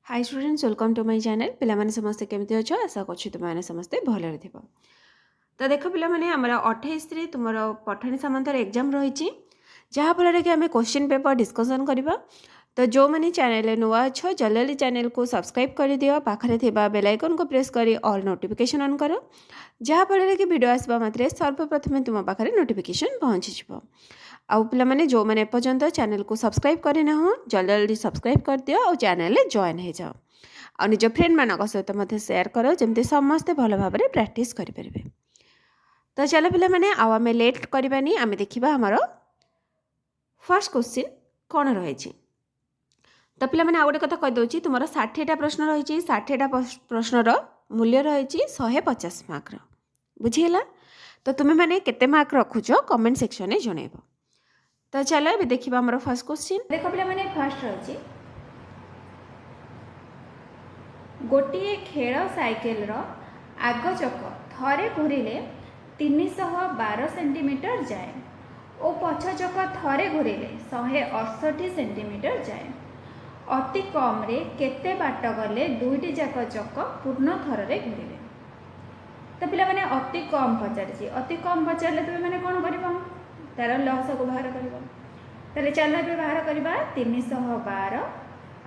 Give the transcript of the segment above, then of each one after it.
Hi students welcome to my channel पे समस्ते केमती अच्छो आशा कर तुम समस्ते भले थी। तो देख पे आमर 28 तुम पठाणी सामंतर एग्जाम रही जहाँफल कि आम क्वेश्चन पेपर डिस्कसन करवा। तो जो मैंने चैनल नुआ अच्छो जल्दी चैनल को सब्सक्राइब कर दियो, पाखे थी बेल आइकन को प्रेस कर ऑल नोटिफिकेशन ऑन कर जहाँफल कि वीडियो आसवा मात्रे सर्वप्रथमे तुम पाखे नोटिफिकेशन पहुँची। आउ पे जो मैंने एपर्यंत चैनल को सब्सक्राइब करना जल्दी जल्दी सब्सक्राइब कर दियो और चैनल जॉइन हो जाओ और निज फ्रेंड मान सहित मत सेयार कर जमी समस्ते भल भाव में प्रैक्टिस करेंगे। तो चलो पे मैंने आम लेट करवानी आम देखा आमर फर्स्ट क्वेश्चन कौन रही। तो पे मैंने आउ गए कथा कहीदे तुम 60टा प्रश्न रही 60टा प्रश्नर मूल्य रही 150 मार्क बुझीगला। तो तुम्हें मैंने केते मार्क रखुच कमेंट सेक्शन में जनइब। तो चलो ये देखा आम फर्स्ट क्वेश्चन देख पे मैंने फर्स्ट रही गोटे खेल साइकेल आग चक थरे घूरिले 312 सेंटीमीटर जाए और पछ चक थरे घूरिले 168 सेंटीमीटर जाए। अति कम रे केते बाट गले दुईटी जाक चक पूर्ण थर रे घूरिले। तो पिला माने अति कम पचार अति कम पचारे तुम मैंने कौन कर तार लस को बाहर कर चलो ये बाहर करवा 312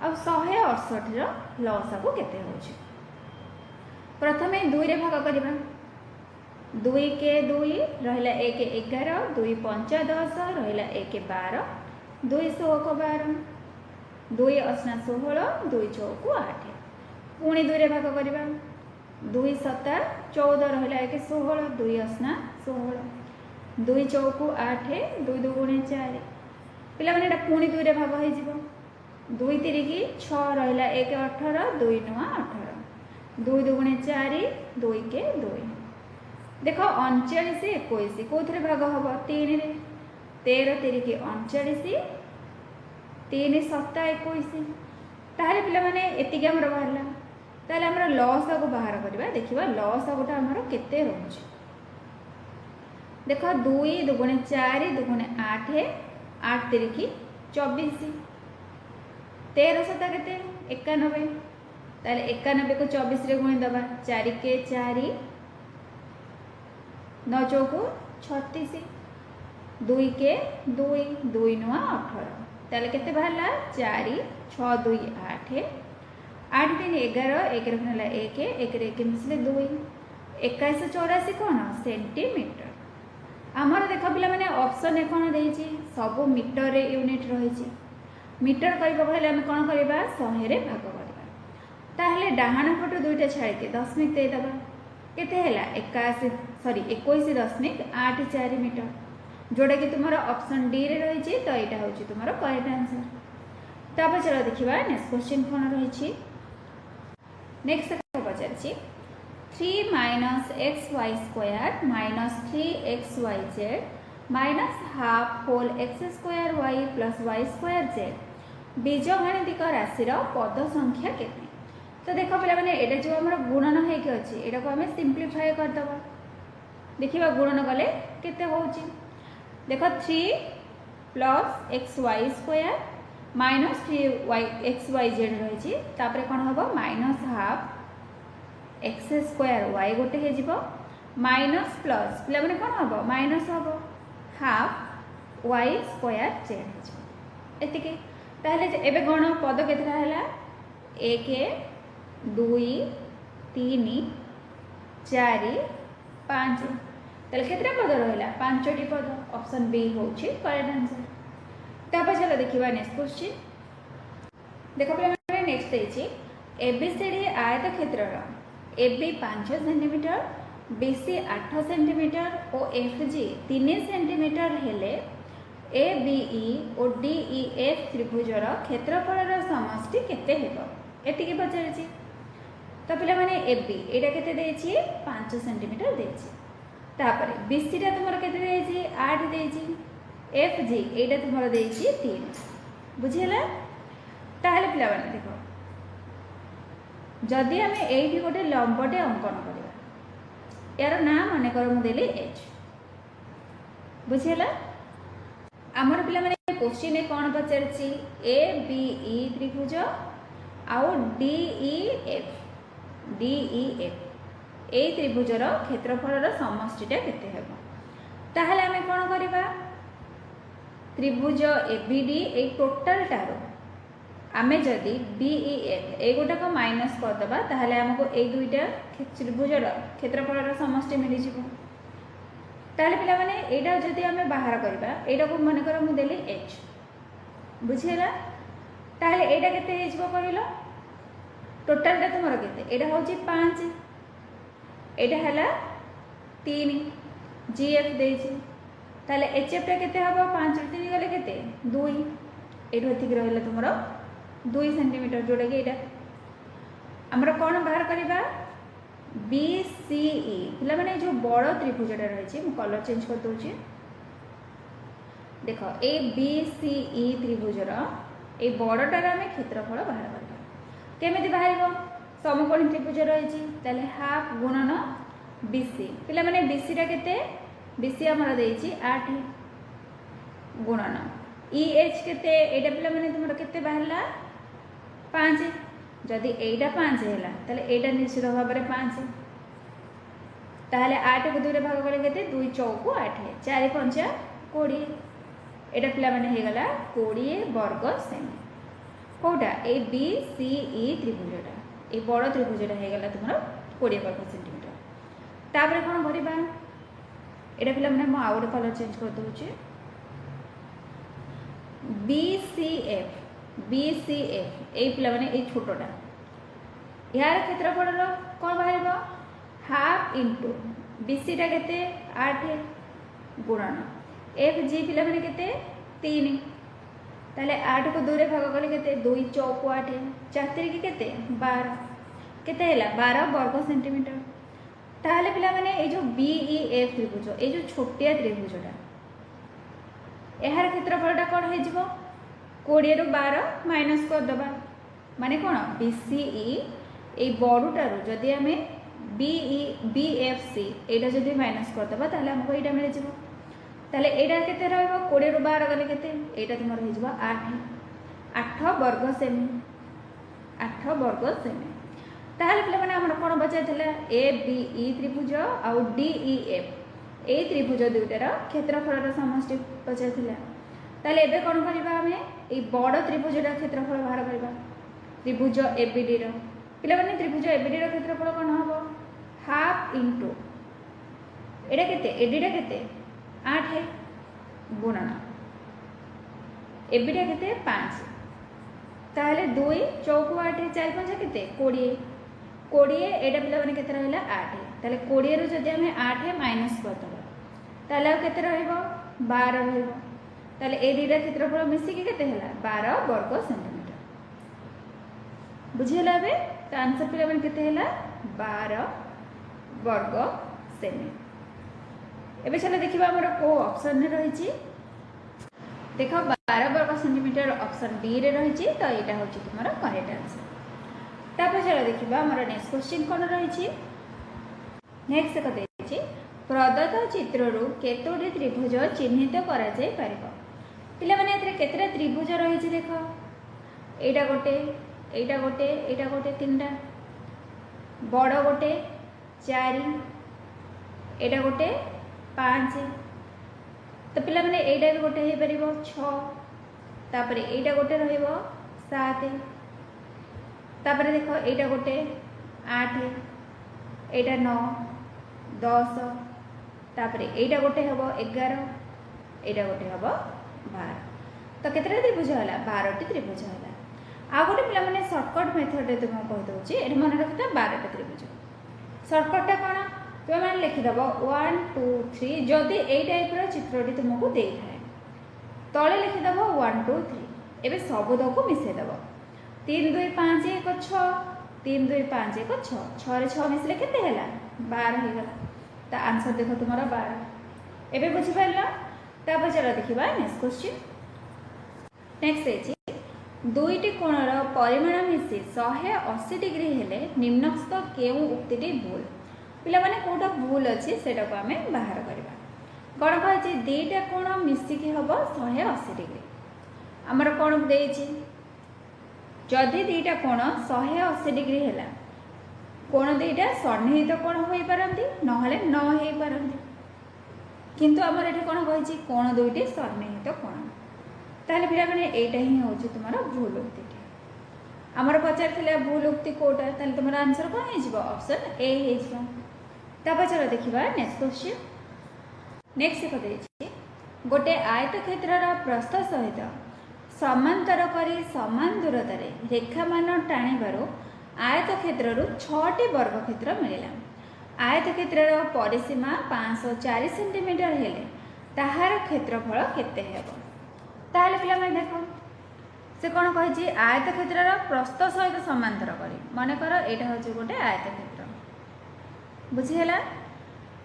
और 168 लस को केते होची। प्रथमे 2 रे भाग करवा 2 के 2 रहा 1 11 2 5 10 रहा 1 12 2 16 12 2 8 16 2 4 8 पुणी 2 रे भाग करवा 2 7 14 रहा 1 16 2 8 16 2 4 8 2 2 4 पिला माने पुणी 2 रे भाग हो 2 3 की 6 रहा 1 18 2 9 18 2 2 4 2 के 2 देख 39 21 कौन भाग हम 3 रे 13 3 की 39 3 7 21 ताहले पिला माने एतिके हमर बाहरला। ताहले हमर लॉस को बाहर करबा देखिबा लॉस गोटा हमर केते रहउछ। देख 2 2 4 2 8 8 3 की 24 13 7 केते 91 ताले 91 को 24 रे गुणी दबा 4 के 4 9 चौको 36 2 के 2 2 9 18 ताले केते बाहरला 4 6 2 8 8 3 11 1 रखनला 1 1 रे 1 मिसले 2 2184 कौन सेंटीमीटर। आमर देख पिला माने ऑप्शन ए कौन देछि सब मीटर रे यूनिट रही मीटर कहबो कहले हम कौन करबा 100 रे भाग करबा। ताहले डाहाण पट दुईटा छाड़ी के दशमिक दे दबा केते हैला 21.84 मीटर जोड़ा कि तुम ऑप्शन डी रे रही तो यहाँ हूँ तुम करेक्ट आंसर। तापर चलो देखा नेक्स्ट क्वेश्चन कौन रही। नेक्स्ट पचार 3 - xy square -3xyz -half whole x² y plus y² z बीजगणितिक राशि पद संख्या केते। तो देख पे मैंने ये जो आम गुणन होगी अच्छी यहाँ को आम सिंप्लीफाई करदे देखा गुणन कले केते होची। देख 3 + xy² -3xyz रही कौन हम -हाफ x² y गोटे हो माइनस प्लस पे मैंने कौन हम माइनस हम हाफ y² z एतिके। ताहले एबे गण पद केतेटा हैला 1 2 3 4 5 ताहले केतेटा पद रहिला 5टी पद ऑप्शन बी होची करेक्ट आंसर। तापर चलो देखिबा नेक्स्ट क्वेश्चन। देखो पे नेक्स्ट देछि एबीसीडी आयत क्षेत्रर एबी 5 सेंटीमीटर बीसी 8 सेंटीमीटर और एफजी 3 सेंटीमीटर हेले एबीई और डीईएफ त्रिभुजर क्षेत्रफल समष्टि केते हेबो एतिके पचारछि। तो पिला माने एबी एटा केते देछि 5 सेंटीमीटर देछि तापर बीसी टा तुमर केते देछि 8 देछि एफजी एटा तुमर देछि 3 बुझिला। ताहले पिला माने देखो जदि आम ये गोटे लंबटे अंकन करवा यार ना मन कर मुझे एच बुझेगा आमर पे क्वेश्चन कौन पचार ए बी ई त्रिभुज आउ DEF DEF ए त्रिभुजर क्षेत्रफल समष्टिटा केते हेबो ताहले आमे कोन करिबा त्रिभुज ABD ए टोटल टारो आमे जदि DEF ए गोटा को माइनस कर दबा ताहले हमको ए दुईटा त्रिभुजर क्षेत्रफल समष्टि मिली जिवो ताहले पिला माने एटा जदि आमे बाहर करबा एटा को मन कर मु देली H बुझिला ताहले एटा केते हे जिवो कहिलो टोटल टा तुमरो केते एटा होची 5 एटा हला 3 GF देछि ताहले HF टा केते हबो 5 रे 3 गले केते 2 एठो एतिक रहला तुमरो 2 सेंटीमीटर जोडे के एटा हमरा कोन बाहर करबा BCE पिला माने जो बड़ त्रिभुजटा रहिछि मु कलर चेंज कर दोछि देखो ए BCE त्रिभुजर ए बड़टार आमे क्षेत्रफल बाहर करबा केमिति बाहरिबो समकोणी त्रिभुज रहिछि ताले हाफ गुणन BC पिला माने BC टा केते BC हमरा देछि 8 गुणन EH केते एटा पिला माने तुमरो केते बाहरला 5 जदि एटा 5 हैला ताले एटा निश्चित भाव में 5 ताहले 8 को 2 रे भाग करे केते 2 चौक 8 4 5 20 एटा पिला माने हे गला 20 वर्ग सेमी कोटा ए BCE त्रिभुजटा ए बड़ त्रिभुजटा हे गला तुमरो 20 वर्ग सेंटीमीटर तापर कोन भरिबा एटा पिला माने म आउट कलर चेंज कर दोछि BCF ए पिला माने ए छोटोटा यार क्षेत्रफल कोन बाहरिबो हाफ इनटू BC टा केते 8 गुणन FG पिला माने केते 3 ताले 8 को 2 रे भाग करले केते 2 चौक 8 4 के केते 12 केते हैला 12 वर्ग सेंटीमीटर ताले पिला माने ए जो BEF त्रिभुज ए जो छोटिया त्रिभुजटा एहार क्षेत्रफलटा कोन हे जिवो 20 रु 12 माइनस कर दबा माने कोन BCE ए बड़टारो जदि आमे BFC एटा जदि माइनस कर दबा ताले हमको एटा मिले जिवो ताले एटा केते रहबो 20 रु 12 गले केते एटा तुमर हे जिवो 8 वर्ग सेमी 8 वर्ग सेमी ताले पिला माने हमर कोन बचा थिला ABE त्रिभुज आ DEF ए त्रिभुज दुइटार क्षेत्रफल समष्टि बचा थिला ताले एबे कोन करबा हमें ए बड़ त्रिभुजटा क्षेत्रफल बाहर करबा त्रिभुज ABD रो पिला माने त्रिभुज ABD रो क्षेत्रफल कोन हबो हाफ इनटू एटा केते AD टा केते 8 गुणन ABD टा केते 5 ताले 2 चौक 8 4 5 केते 20 एटा पिला माने केते रहला 8 ताले 20 रो जदि हमें 8 माइनस कर दबा ताले केते रहइबो 12 रहइबो ताले ए दुईटा क्षेत्रफल मिसी के केते हला 12 वर्ग सेंटीमीटर बुझिला बे त आंसर पिला माने केते हला 12 वर्ग सेमी एबे चला देखिबा हमर को ऑप्शन ने रहिछि देखो 12 वर्ग सेंटीमीटर ऑप्शन डी रे रहिछि त एटा होछि तुम्हारा करेक्ट आंसर तापर चला देखिबा हमर नेक्स्ट क्वेश्चन कोन रहिछि नेक्स्ट क देछि प्रदत्त चित्ररु केतोटी त्रिभुज चिन्हित करा जाय परिबो पिला माने एतरे केतरा त्रिभुज रहिछि देखो एटा गोटे तीनटा बड़ गोटे 4 एटा गोटे 5 तो पिला माने एटा भी गोटे हे परिबो 6 तापर एटा गोटे रहइबो 7 तापर देखो एटा गोटे 8 एटा 9 10 तापर एटा गोटे हबो 11 एटा गोटे हबो 12 तो केतरा त्रिभुज हला 12 टी त्रिभुज हला आ गोटे पिला माने शॉर्टकट मेथड रे तुम कह दोछि एठी मन रखता 12 टी त्रिभुज शॉर्टकट टा कोन तुम माने लिखि दबो 1 2 3 जदी एई टाइप रो चित्रटी तुमको देई थाए तळे लिखि दबो 1 2 3 एबे सब दको मिसे दबो 3 2 5 1 6 3 2 5 1 6 6 रे 6 मिसले केते हला 12 हे गला त आंसर देखो तुम्हारा 12 एबे बुझि परला तापर चला देखिबा नेक्स्ट क्वेश्चन नेक्स्ट है दुईटी कोणर परिमाण मिसी 180 डिग्री हेले निम्नस्थ केउ उक्तिटी भूल पिला माने कोटा भूल अछि सेटा को हमें बाहर करबा कोन कहै छै दुईटा कोण मिसी के हबो 180 डिग्री हमर कोण देछि जदि दीटा कोण 180 डिग्री है कोण दीटा सन्निहित कोण हो पारती नहले न हो पारती किंतु आमर ये कौन कही कोण दुईटी सन्निहित कोण ताहले पिला माने एटा ही होची तुमार भूल उक्ति आमर पचार भूल उक्ति कोटा ताहले तुमार आंसर कौन हो ऑप्शन ए हो तापर चलो देखिबा नेक्स्ट क्वेश्चन नेक्स्ट को देछि गोटे आयत क्षेत्रर प्रस्थ सहित समांतर करी समान दूरता रे रेखा मान टाणीबारु आयत क्षेत्ररु 6टी वर्ग क्षेत्र मिलिला आयत क्षेत्रर परिसीमा 504 सेंटीमीटर हेले ताहार क्षेत्रफल केते हेबो ताहले पिला माने देखो से कौन कही आयत क्षेत्रर प्रस्थ सहित समांतर करी मन कर एटा होची गोटे आयत क्षेत्र बुझीला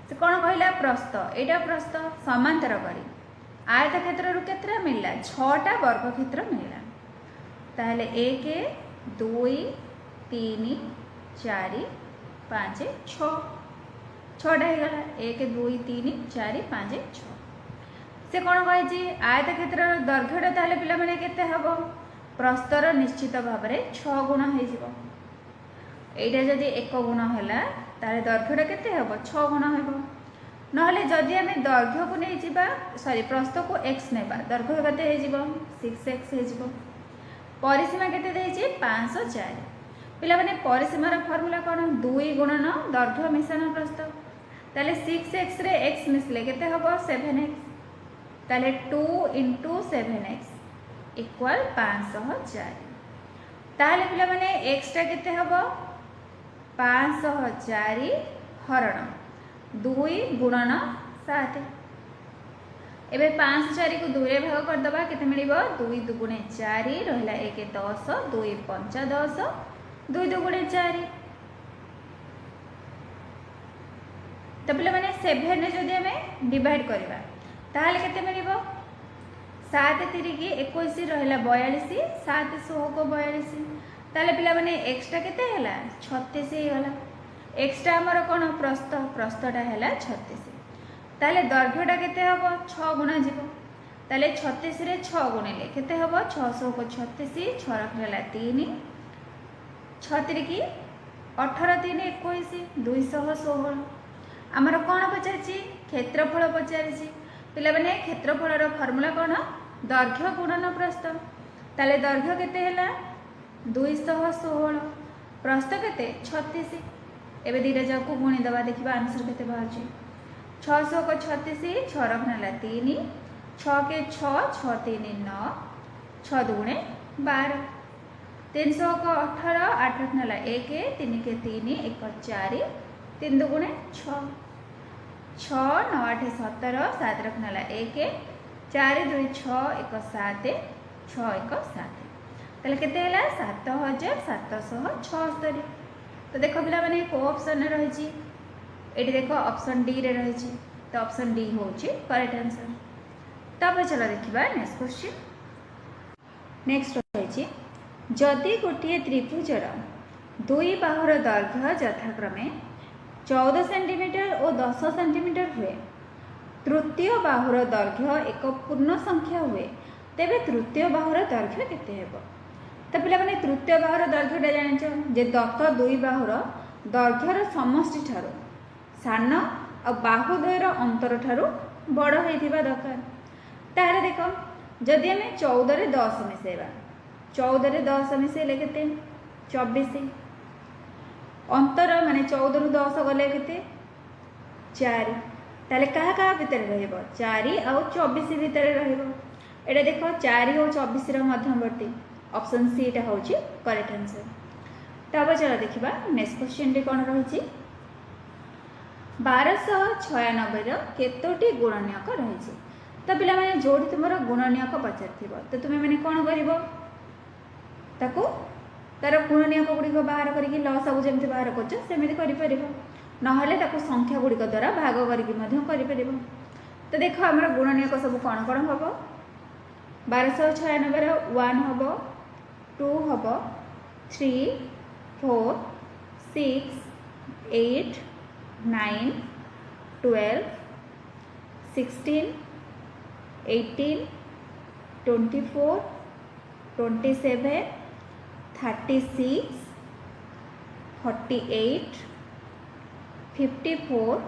से कौन कहला प्रस्थ एटा प्रस्थ समांतर करी आयत क्षेत्ररु केतरा मिलला 6टा वर्ग क्षेत्र मिलला ताहले 1 2 3 4 5 6 6टा हो गला 1 2 3 4 5 6 से कौन कही आयत क्षेत्र दैर्घ्यटा ताहले पिला माने केते हबो प्रस्तर निश्चित भाव में 6 गुण हो एटा जदि 1 गुण है ताहले दैर्घ्यटा केते हबो 6 गुण हेबो नहले जदि आम दैर्घ्य को नहीं जीवा सॉरी प्रस्थ को x नेबा दैर्घ्य केते हे जीवो 6x हे जीवो परिसीमा केते देछि 504 पिला माने परिसीमार फार्मूला कोन 2 गुणन दैर्घ्य मिश्रण प्रस्थ ताले 6x रे x मिसले केते हबो 7x ताले 2 * 7x इक्वल 504 ताले पिला माने x टा केते हबो 504 हरण 2 गुणन 7 एबे 504 को 2 रे भाग कर दबा केते मिलिबो 2 दुगुणे 4 रहला 1 10 2 5 10 2 दुगुणे 4 तो पिला माने 7 ने जदि हमें डिवाइड करबा ताहले केते मिलिबो 7 3 21 रहला 42 7 16 42 ताले पिला माने x टा केते हैला 36 हे गला x टा हमर कोन प्रस्थ प्रस्थटा हैला 36 ताले दैर्घ्यटा केते हबो 6 गुणा जीवो ताले 36 रे 6 गुणिले केते हबो 600 को 36 6 रखला 3 6 3 18 3 21 216 हमर कोन पचारछि क्षेत्रफल पचारछि पिला माने क्षेत्रफलर फार्मूला कोन दैर्घ्य गुणन प्रस्थ ताले दैर्घ्य केते हैला 216 प्रस्थ केते 36 एबे दीटा जाको गुणी दबा देखिबा आंसर केते बाहरछि 600 को 36 6 रखनाला 3 6 के 6 6 3 9 6 दुगुणे 12 300 को 18 8 रखनाला 1 3 के 3 1 4 3 दुगुणे 6 6 9 8 17 7 रखनाला 1 4 2 6 1 7 6 1 7 ताले केते हैला 7776 तो देखो पिला माने को ऑप्शन रे रही एटी देखो ऑप्शन डी रे रही तो ऑप्शन डी होची करेक्ट आंसर तब चलो देखिबा नेक्स्ट क्वेश्चन नेक्स्ट रही जदि गोटे त्रिभुजर दुई बाहुर दैर्घ्य यथाक्रमे 14 सेंटीमीटर और 10 सेंटीमीटर हुए तृतीय बाहुर दैर्घ्य एक पूर्ण संख्या हुए तेबे तृतीय बाहुर दैर्घ्य केते हेबो तो पिला माने तृतीय बाहुर दैर्घ्यटा जानिଛ जे दत्त दुई बाहुर दैर्घ्यर समष्टि ठारो सान आ बाहुद्वयर अंतर ठारो बड़ होइथिबा दरकार ताहले देखो जदि हमें 14 रे 10 मिसेबा 14 रे 10 मिसेले केते 24 अंतर माने 14 रु 10 गले केते 4 ताले कहा कहा भितर रहइबो 4 आ 24 भितर रहइबो एटा देखो 4 और 24 रो मध्यवर्ती ऑप्शन सी एटा होची करेक्ट आंसर तब चलो देखिबा नेक्स्ट क्वेश्चन रे कोन रहिछि 1296 रो केतोटी गुणनीयक रहिछि तो पिला माने जोडी तुमरो गुणनीयक पचारथिबो तो तुमे माने कोन करिवो ताको तार गुणनीयक गुडी को बाहर करिकि लसागु जेमति बाहर करछ सेमिति करि परिबो नहले ताको संख्या गुडी को द्वारा भाग करिकि मध्य करि परिबो तो देखो हमर गुणनीयक सब कोन कोन हबो 1296 रो 1 हबो 2 हबो 3 4 6 8 9 12 16 18 24 27 36, 48, 54,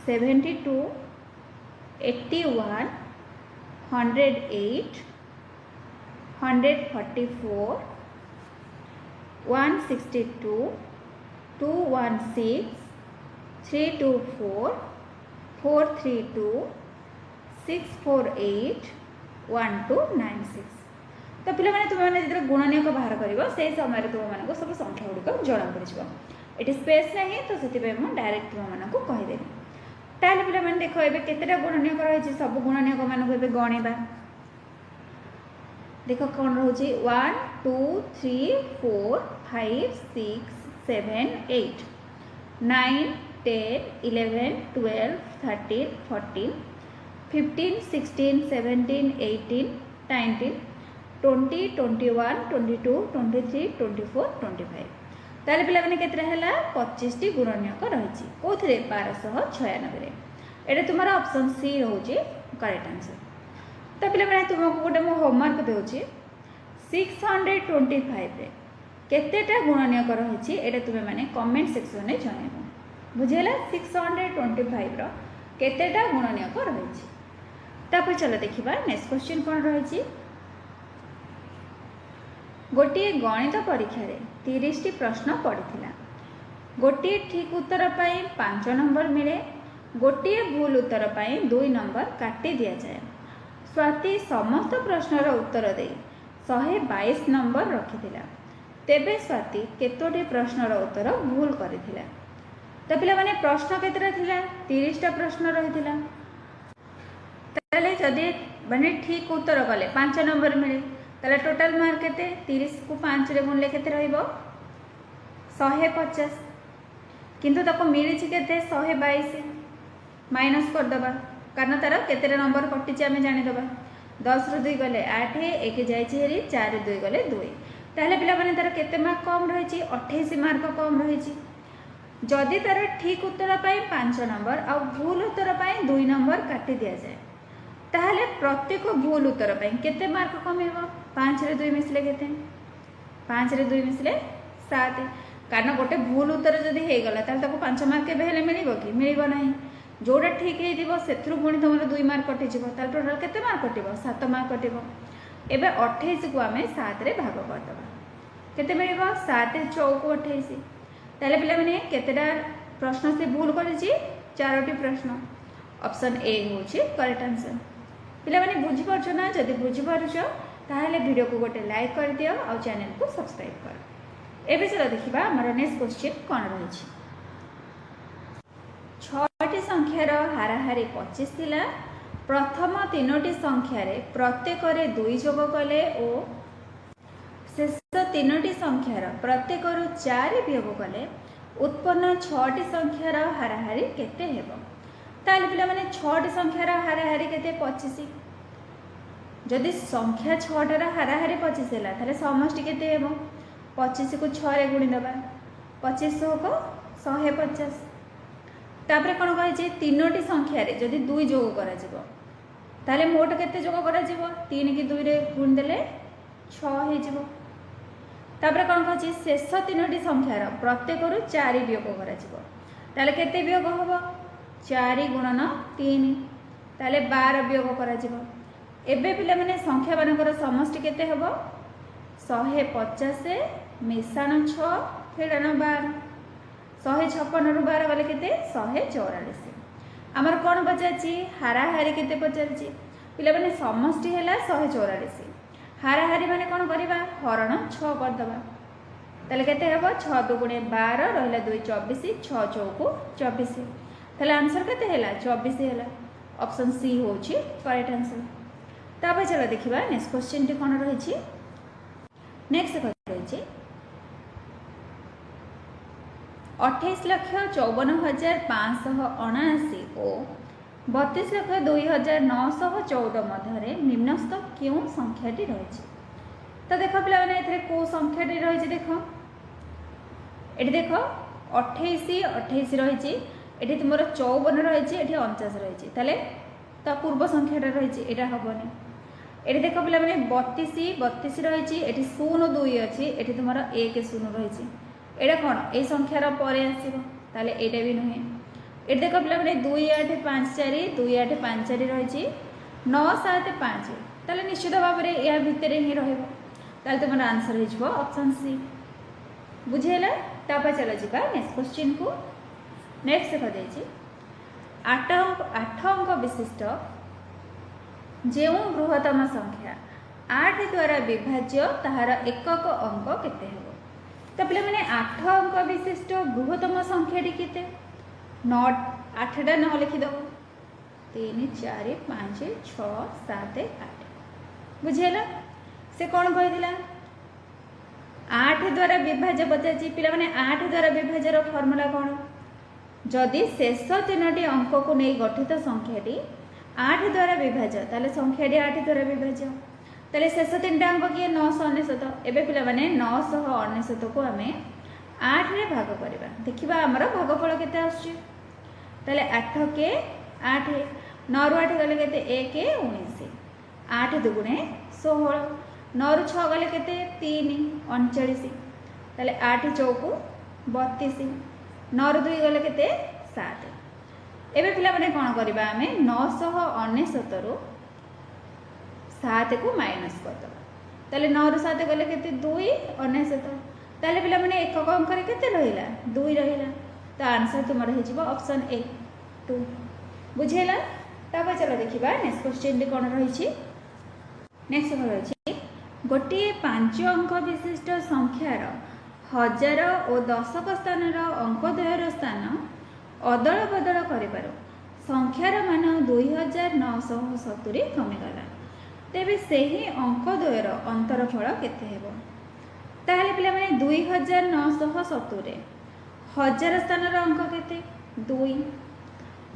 72, 81, 108, 144, 162, 216, 324, 432, 648, 1296। तो पे तुम्हें जो गुणनीयक बाहर कर से समय तुम सब संख्या गुड़िक जना पड़ ये स्पेस ना तो से डायरेक्ट तुमको कहीदेवी। ताल पे देख ए केतेटा गुणनीयक रही सब गुणनीयक मानक गणिबा। देख कौन रोचे 1 2 3 4 5 6 7 8 9 10 11 12 13 14 15 16 17 18 19 20 21 22 23 24 25। ताले पे 25 टी गुणनीयक रही कौन 1296। ये तुम्हारा ऑप्शन सी रोचे करेक्ट आंसर। तो पे तुमको गोटे मु होमवर्क दूसरी 625 केतेटा गुणनीयक रही ये तुम्हें मैंने कमेंट सेक्शन में जनइब। बुझेगा 625 केतेटा गुणनीयक रही। चलो देखा नेक्स्ट क्वेश्चन कौन रही। गोटे गणित परीक्षा 30 टी प्रश्न पड़ा। गोटे ठीक उत्तर पर 5 नंबर मिले, गोटे भूल उत्तर पर 2 नंबर काटी दि जाए। स्वाति समस्त प्रश्नर उत्तर दे 122 नंबर रखी। तेबे स्वाति केतोटी प्रश्नर उत्तर भूल करथिला। तो पिला माने प्रश्न केतरा थिला 30टा प्रश्न रही। जदि माने ठीक उत्तर कले 5 नंबर मिले ताले टोटल मार्क केते 30 को 5 रे गुणले केते रहइबो 150। किंतु ताको मिली केते 122 माइनस कर दबा कारण तार केते नंबर कटि आम जानीदबा। 10 रु 2 गले 8 1 जाइए 4 रु 2 गले 2। ताहले पिला माने तार केते मार्क कम रही 28 मार्क कम रही। जदि तार ठीक उत्तर पाई 5 नंबर आ भूल उत्तर पाई 2 नंबर काटी दि जाए ताहले प्रत्येक भूल उत्तर पाई केते मार्क कमेबो 5 रे 2 मिसले केते 5 रे 2 मिसले 7। कारण गोटे भूल उत्तर जदि हो गला ताहले ताको 5 मार्क केबे हेले मिलिबो कि मिलिबो नहीं। जोड़ा ठीक है से पुणी तुम 2 मार्क कटिज टोटाल केते मार्क कटिब 7 मार्क कटिब। एबे 28 को आम 7 रे भाग करदे केते मिलिब 7 चौक 28। ताले पिला माने केतेटा प्रश्न से भूल करिछि 4टी प्रश्न। ऑप्शन ए होछि करेक्ट आंसर। पिला माने बुझि परछ ना? जदि बुझि परछ ताहले वीडियो को गोटे लाइक कर दियो और चैनल को सब्सक्राइब कर। एबे चलो देखिबा हमर नेक्स्ट क्वेश्चन कोन रहिछि। 6टी संख्यार हाराहारी 25 थिला। प्रथम 3टी संख्यार प्रत्येक 2 जोग कले और शेष 3टी संख्यार प्रत्येक 4 वियोग कले उत्पन्न 6टी संख्यार हाराहारी केते हेबो। ताले पिला माने 6टी संख्यार हाराहारी केते 25। जदि संख्या 6टार हाराहारी 25 हैला ताले समष्टि केते हेबो 25 को 6 रे गुणी दबा 25 को 150। तापर कौन कही 3टी संख्यार जदि 2 जोग करा ताले मोट केते जोग करा 3 की 2 रे गुण देले 6 हो जिवो। तापर कौन कही शेष 3टी संख्यार प्रत्येक 4 वियोग करा ताले केते वियोग होबो 4 गुणन 3 ताले 12 वियोग करा। एबे पिला माने संख्या मानकर समष्टि केते होबो 150 मिशाण 6 फेड़ाण 12 156 रु 12 गले केते 144। आमर कौन पचारि हाराहारी केते पचारि पिला माने समष्टि हैला 144 हाराहारी माने कौन करबा हरण 6 करदबा ताले केते हेबो 6 दुगुणे 12 रहला 2 24 6 चौको 24 ताले आंसर केते हैला 24 हैला। ऑप्शन सी होछि करेक्ट आंसर। तापर चलो देखिबा नेक्स्ट क्वेश्चन टी कौन रहिछि। नेक्स्ट रहिछि 28,54,579 और 32,02,914 मध्य निम्नस्थ क्यों संख्याटी रही। तो देख पिला माने एथरे को संख्याटी रही देख ये देख 28 रही ये तुम 54 रही 49 रही तो पूर्व संख्याटा रही यहाँ हेनी। एटी देख पिला माने 32 रही एटी 02 अच्छी एटी तुम 10 रही एटा कौन ये संख्यार पर आसो ताले एटा भी नुहे। ये देख पिला माने 2 8 5 4 2 8 5 4 रही 9 7 5 ताले निश्चित भाव में या भितर ही रहा तुम आंसर हो ऑप्शन सी बुझेगा। तापर चलो जी नेक्स्ट क्वेश्चन को। नेक्स्ट देखा 8 अंक विशिष्ट जो बृहत्तम संख्या 8 द्वारा विभाज्य ताहार एकक अंक केते हेबो। तो पे मैंने 8 अंक विशिष्ट बृहत्तम संख्याटी केते 9 8टा 9 लिखिदेव 3 4 5 6 7 8 बुझेगा। से कौन कही 8 द्वारा विभाज्य पचार पिला मैंने 8 द्वारा विभाज्यर फर्मूला कौन जदि शेष 3टी अंक को नहीं गठित संख्याटी 8 द्वारा विभाज्य ताले संख्याटी 8 द्वारा विभाज्य ताले शेष 3टा अंक किए 999 एवं पिला माने 999 को आम 8 रे भाग करवा देखा आमर भागफल केते आसुची ताले 8 के 8 9 रु 8 गले केते 1 19 8 दुगुणे 16 9 रु 6 गले केते 3 39 ताले 8 चौकु 32 9 रु 2 गले केते 7 एबे पिला माने कोन करबा आमे 999 रु 7 को माइनस कर दबा ताले 9 रु 7 गले केते 2 99 ताले पिला माने एकक अंक रे केते रहिला 2 रहिला तो आंसर तुमर हे जिवो ऑप्शन ए 2 बुझेला। तापर चलो देखिबा नेक्स्ट क्वेश्चन रे कोन रही छी। नेक्स्ट रही गोटे 5 अंक विशिष्ट संख्यार 1000 और दशक स्थानर अंकद्वयर स्थान अदल बदल कर संख्यार मान 2970 कमिगला तेबे सही अंकद्वयर अंतरफल केते हेबो। ताहले पिला माने 2970 1000 स्थानर अंक केते 2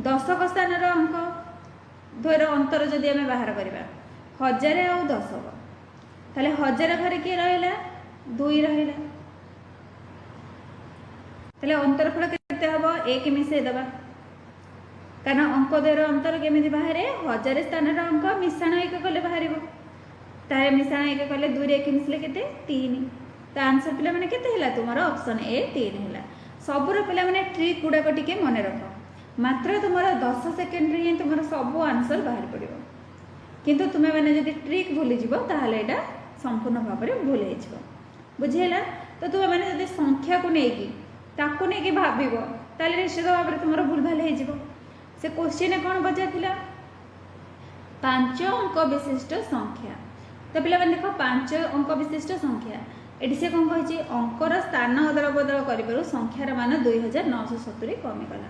दशक स्थानर अंक द्वयर अंतर जदि आमे बाहर करबा 1000 और दशक ताहले 1000 घरे के रहिला 2 रहिला ताहले अंतरफल केते हबो 1 मिसे दबा कारण अंक द्वयर अंतर केमिति बाहरे 1000 स्थानर अंक मिश्रण 1 कले बाहरिबो ताहे मिश्रण 1 कले 2 रे 1 मिसले केते 3 तो आंसर पिला माने केते हैला तुमरो ऑप्शन ए 3 हैला। सबुर पिला माने ट्रिक गुडा को टिके मने रखो मात्र तुमरो 10 सेकंड रे तुमरो सब आंसर बाहर पड़िबो किंतु तुमे माने जदि ट्रिक भूली जिवो ताहले एटा संपूर्ण भाव में भूल हो बुझेला। तो तुम मैंने जब संख्या को लेकिन ताकू नहीं भाव ताले निश्चित भाव में तुम भूल भाल हो से क्वेश्चन कौन पचार 5 अंक विशिष्ट संख्या। तो पे देख 5 अंक विशिष्ट संख्या ये से कौन कही अंकर स्थान अदल बदल कर संख्यार मान 2970 कमिगला।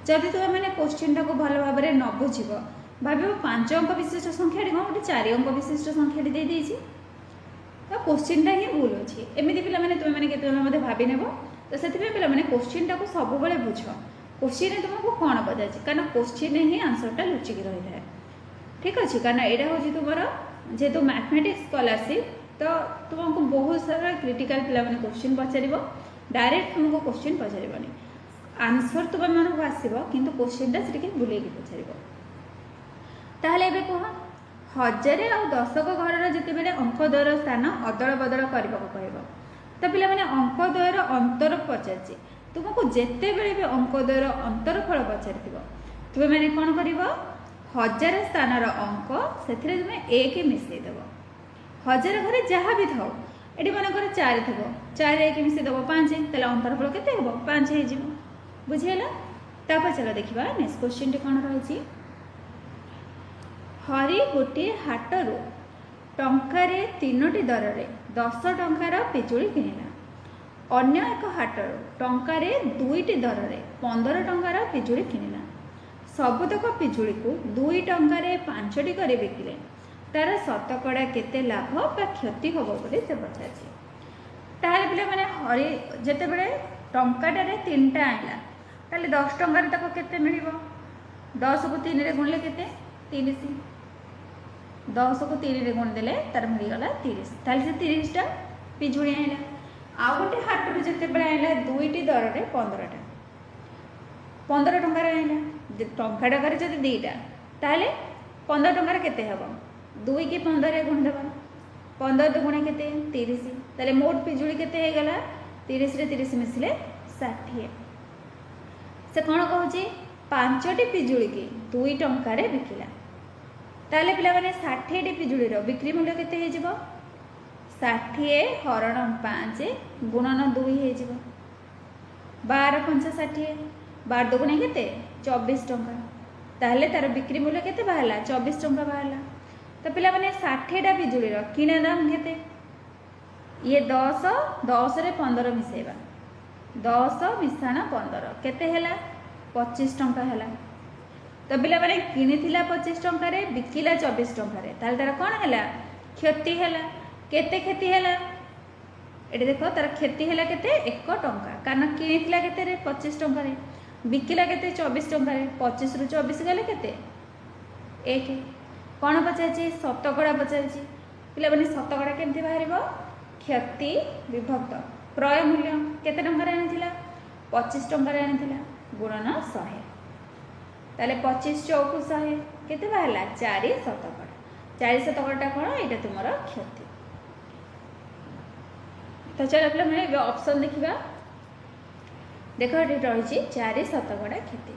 जदि तुम मैंने क्वेश्चन टाक भल भाव में न बुझ भाव 5 अंक विशिष्ट संख्या कौन गोटे 4 अंक विशिष्ट संख्या दे तो क्वेश्चन ही भूल अच्छी एमती पे मैंने केत भावी नेब तो से पे क्वेश्चन टाक सब बुझ क्वेश्चन तुमको कौन पचार कारण क्वेश्चन ही आंसरटा लुचिकी रही है ठीक अच्छे कारण यहाँ हूँ तुम जेहेतु मैथमेटिक्स स्कॉलरशिप तो तुमको बहुत सारा क्रिटिकल पे क्वेश्चन पचार डायरेक्ट तुमको क्वेश्चन पचार आंसर तुम मानक आसो कि क्वेश्चनटा से बुले पचार ताहले एबे कह 1000 और दशक घर जिते अंकद्वयर स्थान अदल बदल करने कहब तो पे अंक द्वयर अंतर पचार तुमको जिते बड़े भी अंक द्वयर अंतर फल पचार तुम मैंने कौन कर 1000 स्थान अंक से तुम 1 मिसईदेव 1000 घरे जहाँ भी थाओ ये मनकर 4 थी 4 1 मिसईदेव 5 तेल अंतरफल के 5 हो बुझेगा। तापर चलो देखा नेक्स्ट क्वेश्चन कौन रही हरि गोटे हाटर टंकारे 3टी दर रे 10 टंकार पिजुड़ी किणिला अन्य एक हाटर टंकारे 2टी दर रे 15 टंकार पिजुड़ी किणिला सबतक पिजुड़ी को 2 टंकारे 5टी कर बिकिले तार शतकड़ा केते लाभ बा क्षति हम बोली से पचार ताहले पिला माने हरि जेते बेले टंकाटारे 3टा आइला ताहले 10 टंकार तक केते मिलिबो 10 को 3 रे गुणले केते 30 10 को 3 रे गुण देले तार मिलगला 30 ताहले से 30टा पिजुड़ी आइला आ गोटे हाटरू जेते बेले आइला 2टी दर रे 15टा 15 टंकार आइला टंका टंकार जदि 2टा ताहले 15 टंकार केते हबो 2 की 15 गुणिदेवा 15 दुगुणे केते 30 ताले मोट पिजुड़ी केते हे गला 30 रे 30 मिसले 60 से कौन कहूँ 5टी पिजुड़ी की 2 टंकार बिकिला ताले पिला माने 60टी पिजुड़ीर बिक्री मूल्य केते हे जिवो 60 हरण 5 गुणन 2 हे जिवो 12 5 60 12 दुगुणे केते 24 टंका ताले तार बिक्री मूल्य केते बाहला 24 टंका बाहला तो पिला माने 60टा पिजुड़ीर किना दाम केते ये 10 10 रे 15 मिसेबा 10 मिसाण 15 केते हैला 25 टंका हैला तो पिला माने किनिथिला 25 टंका रे बिकिला 24 टंका रे ताले तार कोन हैला क्षति हैला केते क्षति हैला एटे देखो तार क्षति हैला केते 1 टंका कारण किनिथिला केते रे 25 टंका रे बिकिला केते 24 टंका रे 25 रु 24 गले केते 1 कौन पचारछि शतकड़ा पचारछि पिला माने शतकड़ा केमति बाहरिबो क्षति विभक्त क्रय मूल्य केते टंका रे आनिथिला 25 टंका रे आनिथिला गुणन 100 ताले 25 चौकु 100 केते बाहला 4 शतकड़ा 4 शतकड़ा कोन एटा तुमरो क्षति तो चलो पिला माने ऑप्शन देखिबा देखो एटी रहिछि 4 शतकड़ा क्षति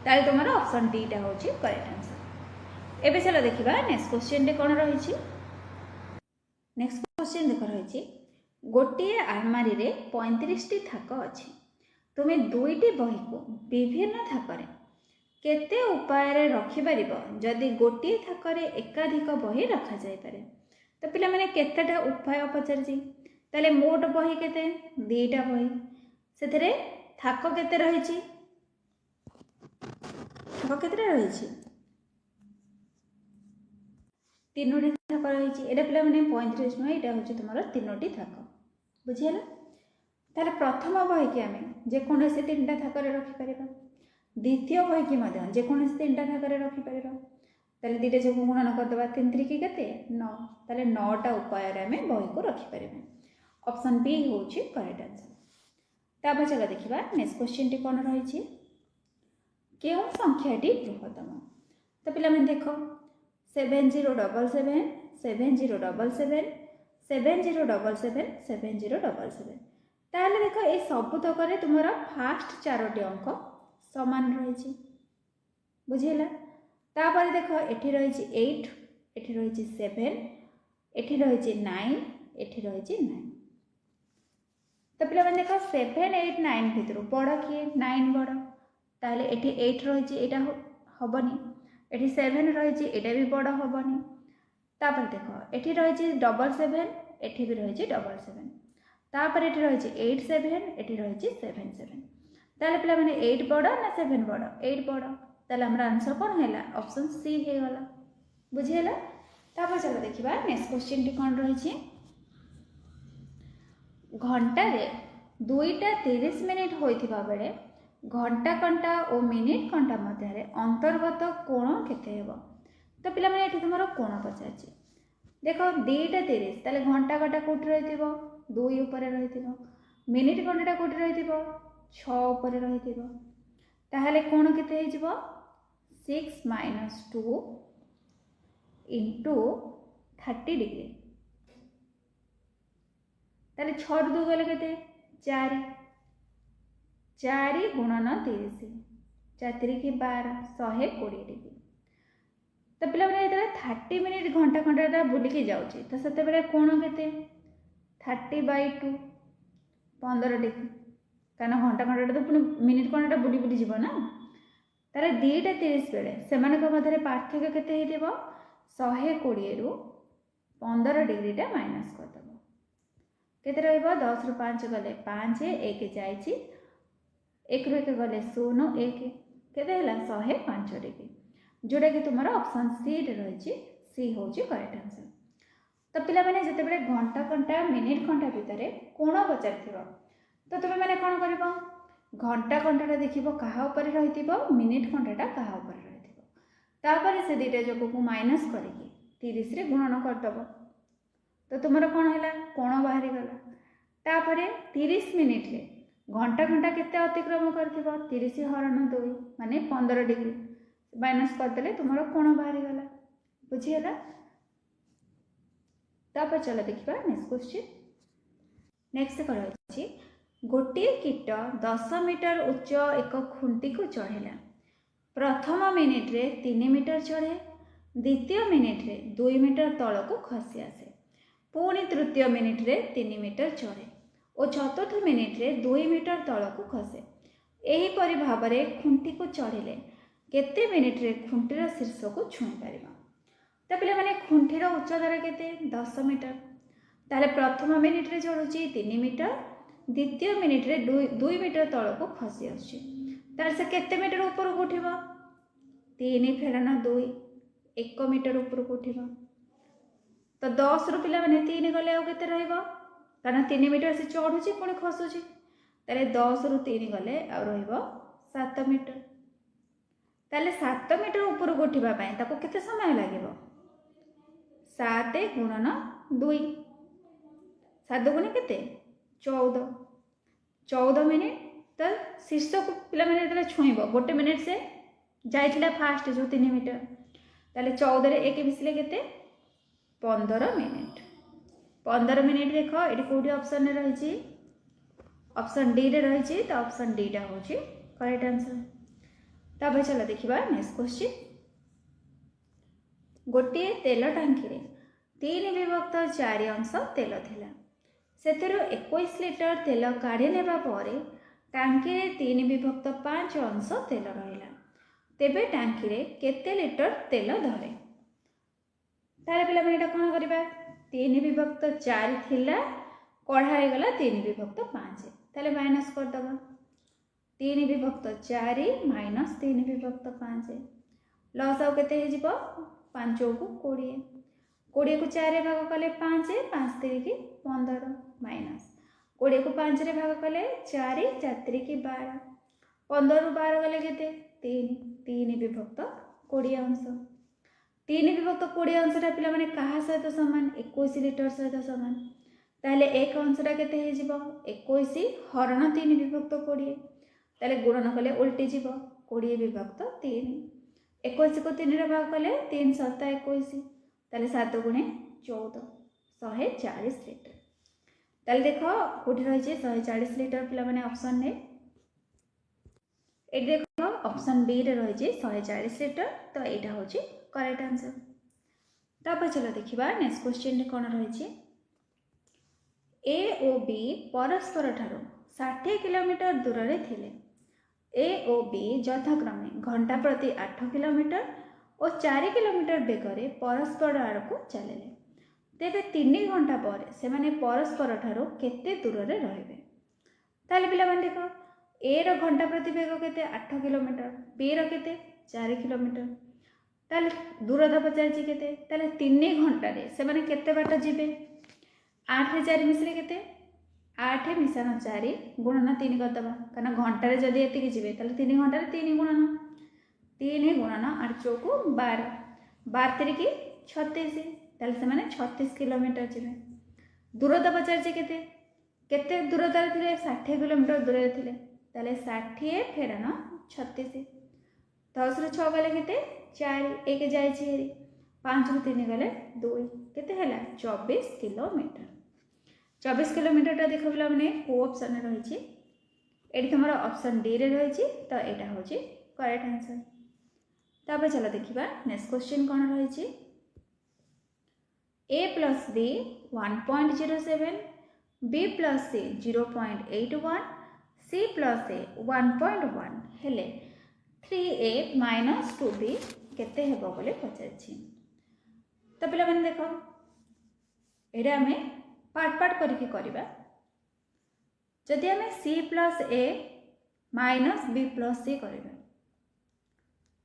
ताले तुमरो ऑप्शन डी टा होछि करेक्ट आंसर एबे चलो देखिबा नेक्स्ट क्वेश्चन रे कोन रहिछि नेक्स्ट क्वेश्चन देखो रहिछि गोटिए आलमारी रे 35 टी थाक अछि तुमे 2टी बही को विभिन्न थाकरे केते उपाय रे रखि परिबो जदि गोटिए थाकरे एकाधिक बही रखा जाय पारे तो पिला माने केतेटा उपाय पचारछि ताले मोट बही केते 2टा बही सेथरे थाक केते रहिछि थाक केतेटा रहिछि 3टी थाक रहिछि एटा पिला माने 35 नो एटा होछि तुमरो 3टी थाक बुझियला ताले प्रथम बही के आमे जे कोनसे 3टा थाक रे रखि परिबा द्वितीय बही की मध्य जे कोनसे 3टा थाक रे रखि परिबा ताले दीटा जो गुणन कर दबा 3 3 की केते 9 ताले 9टा उपाय रे आमे बही को रखि परिबा ऑप्शन बी होछि करेक्ट आंसर ताबा चला देखिबा नेक्स्ट क्वेश्चन टी कोन रहिछि केउ संख्याटी बृहत्तम तो पिला में देखो 7077 7077 7077 7077 ताहले देखो ए सब तक रे तुमरा फास्ट 4टी अंक समान रहिछि बुझिला तापर देखो एठी रहिछि 8 एठी रहिछि 7 एठी रहिछि 9 एठी रहिछि 9 तो पिला माने देखो 7 8 9 भितर बड़ किए 9 बड़ ताहले एठी 8 रहिछि एटा हबनी एठी 7 रहिछि एटा भी बड़ हबनी तापर देखो एठी रहिछि 77 एठी भी रहिछि 77 तापर एठी रहिछि 87 एठी रहिछि 77 ताले पिला माने 8 बड़ ना 7 बड़ 8 बड़ ताले हमरा आंसर कोन हैला ऑप्शन सी हे गला बुझियला तापर चलो देखिबा नेक्स्ट क्वेश्चन टी कोन रहिछि घंटा रे 2टा 30 मिनिट होइथिबा बेले घंटा घंटा और मिनिट घंटा मध्य रे अंतर्गत कोण केते हेबो तो पिला माने एठी तुमरो कोण पचाछि देखो 2टा 30 ताले घंटा घंटा कोठी रहिथिबो 2 ऊपर रहिथिबो मिनिट घंटा कोठी रहिथिबो 6 ऊपर रहिथिबो ताहले कोण केते हे जिवो 6 - 2 * 30 डिग्री ताले 6 ରୁ 2 गले केते 4 4 गुणन 30 4 की 12 120 डिग्री तो पिला माने एतले 30 मिनिट घंटा घंटा बुली के जाउची तो सेते बेले कोण केते 30/2 15 डिग्री कारण घंटा घंटा तो पुनी मिनिट घंटा बुली बुली जीव ना तारे 2टा 30 बेले सेमानक मधरे पार्थक्य केते हेतिबो 120 ରୁ 15 डिग्री टा माइनस कर दबो केते रहइबो 10 ରୁ 5 गले 5 1 जाईची 1 ରୁ 1 गले 0 1 केते हला 105 डिग्री जोड़ा कि तुम ऑप्शन सी रे रही सी हूँ करेक्ट आंसर तो पिला माने जते बेले घंटा घंटा मिनिट घंटा भितर कोण पचार तो तुम मैंने कौन कर घंटा घंटा देखिबो कहा ऊपर रहितिबो मिनिट घंटाटा कहा ऊपर रहितिबो तापर से दुईटा जगह को माइनस करके 30 रे गुणन करदबो तो तुमर कौन है कोण बाहरी गला तापर 30 मिनिट रे घंटा घंटा केते अतिक्रम करथिबो 30 हरण 2 माने 15 डिग्री माइनस करदेले तुमर कोण बाहरी गला बुझिगला तापर चलो देखिबा नेक्स्ट क्वेश्चन। नेक्स्ट कौन अछि गोटे कीट 10 मीटर उच्च एक खुंटी को चढ़ेला। प्रथम मिनिट रे 3 मीटर चढ़े, द्वितीय मिनिट रे 2 मीटर तल को खसी आसे, पुणी तृतीय मिनिट रे 3 मीटर चढ़े और चतुर्थ मिनिट रे 2 मीटर तल को खसे। एहीपरि भाव में खुंटी को चढ़िले केते मिनिट रे खुंटीर शीर्ष को छुई पारिबा। तो पे मैंने खुंटीर उच्चतार केते 10 मीटर, ताले प्रथम मिनिट रे चढ़ुची 3 मीटर, द्वितीय मिनिट रे 2 मीटर तल को खसी आसुची, ताले से केते मीटर ऊपर को उठिबा 3 फेराना 2 1 मीटर ऊपर को उठिबा। तो 10 रु पिला माने 3 गले आउ केते रहइबो, कारण 3 मीटर से चढ़ुची पुणी खसुची, ताले 10 रु 3 गले आउ रहइबो 7 मीटर। ताले 7 मीटर ऊपर को उठिबा पय ताको केते समय लागिबो 7 गुणन 2, 7 गुणे केते 14 मिनिट। तो शीर्ष को पिला माने जब छुईब गोटे मिनिट से जाइथिला फास्ट जो 3 मीटर, ताले 14 रे 1 मिसले केते 15 मिनिट। 15 मिनिट देख ये कौटी ऑप्शन रे रही, ऑप्शन डी रे रही, तो ऑप्शन डी टा होची करेक्ट आंसर। तब चलो देखिबा नेक्स्ट क्वेश्चन। गोटे तेल टांकी रे 3 विभक्त 4 अंश तेल थिला, सेतिरो 21 लिटर तेल काढ़ी नेबा परे टांकी रे 3 विभक्त 5 अंश तेल रहिला, तेबे टांकी रे केते लिटर तेल धरे। ताले पिला माने एटा कोन करबा 3 विभक्त 4 थिला कढ़ा हे गला 3 विभक्त 5, ताले माइनस कर दबा 3 विभक्त 4 माइनस 3 विभक्त 5, लॉस आउ केते हे जिवो 5 को 20, 20 को 4 रे भाग कले 5, 5 3 की 15 माइनस 20 को 5 रे भाग कले 4, 4 3 की 12, 15 रु 12 गले केते 3, 3 विभक्त 20 अंश। 3 विभक्त 20 अंशटा पिला माने कहा सहित सामान 21 लिटर सहित सामान, ताले एक अंशटा केते हे जिवो 21 हरण 3 विभक्त 20, ताले गुणन कले उल्टी जिवो 20 विभक्त 3, 21 को 3 रे भाग कले 3 7 21, ताले 7 गुणे 14 140 लिटर। ताले देखो कोठी रही 140 लिटर पिला माने ऑप्शन ने ए देखो ऑप्शन बी रे रही 140 लिटर, तो एटा होची करेक्ट आंसर। तापर चलो देखिबा नेक्स्ट क्वेश्चन रे कोन रही, ए ओ बी परस्पर ठारो 60 किलोमीटर दूर रे थिले। ए ओ बी यथाक्रमे घंटा प्रति 8 किलोमीटर और 4 किलोमीटर बेगरे परस्पर आड़ को चलिले, तेबे 3 घंटा पर से माने परस्पर ठारो केते दूर रे रहिबे। ताले पिला माने देखो ए रो घंटा प्रति बेग केते 8 किलोमीटर, बी रो केते 4 किलोमीटर, ताले दूरता पचारछि केते, ताले 3 घंटा रे से माने केते बाट जिबे 8 रे 4 मिसले केते 8 मिसान 4 गुणन 3 कर दबा, कारण घंटा रे जदी एति जिबे ताले 3 घंटा रे 3 गुणन 8 चौको 12, 12 3 की 36, ताले से माने 36 किलोमीटर जिबे। दूरता पचारछि केते केते दूरता रे थिले 60 किलोमीटर दूर रे थिले, ताले 60 फेरान 36, 10 रे 6 गले केते 4, 1 जाइछि हेरी 5 रु 3 गले 2 केते हैला 24 किलोमीटर। 24 किलोमीटर टा देखो पिला माने को ऑप्शन रे रही, एडी हमर ऑप्शन डी रे रही, तो एटा होची करेक्ट आंसर। तब चलो देखिबा नेक्स्ट क्वेश्चन कोन रही, a plus b 1.07, b plus c 0.81, c plus a 1.1 हेले 3a माइनस 2b केते हेबो बोले पचारछि। तो पिला माने देखो एडा हमें पार्ट पार्ट करके करबा, जदि हमें c plus a minus b plus c करबा,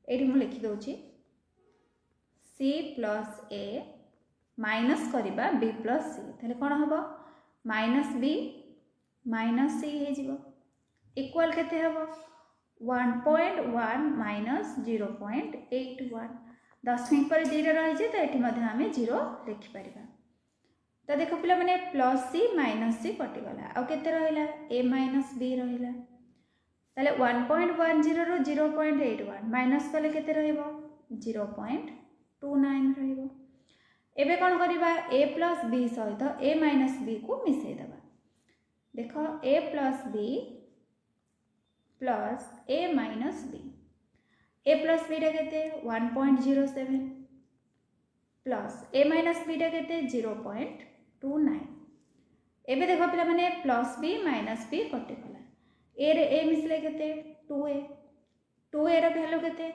एडी मु लिखि दउछि c प्लस a माइनस करबा b प्लस c, ताले कोन हबो माइनस b माइनस c हे जिवो इक्वल केते हबो 1.1 माइनस 0.81, दशमिक पर 2 रही है, तो ये मध्य आम 0 लिखिपर। तो देखो पिला माने प्लस सी माइनस सी कटिगला, आउ केते रहिला a माइनस b रहिला, ताले 1.10 रु 0.81 माइनस कले केते रहिबो 0.29 रहिबो। एबे कौन करवा ए प्लस बी सहित ए माइनस बी को मिसई देवा देख ए प्लस बी प्लस ए माइनस बी ए प्लस बी के 1.07 प्लस ए माइनस बी के 0.29 एबे देख पिला माने प्लस बी माइनस बी कटिगला ए रे ए मिसले के 2a रो वैल्यू के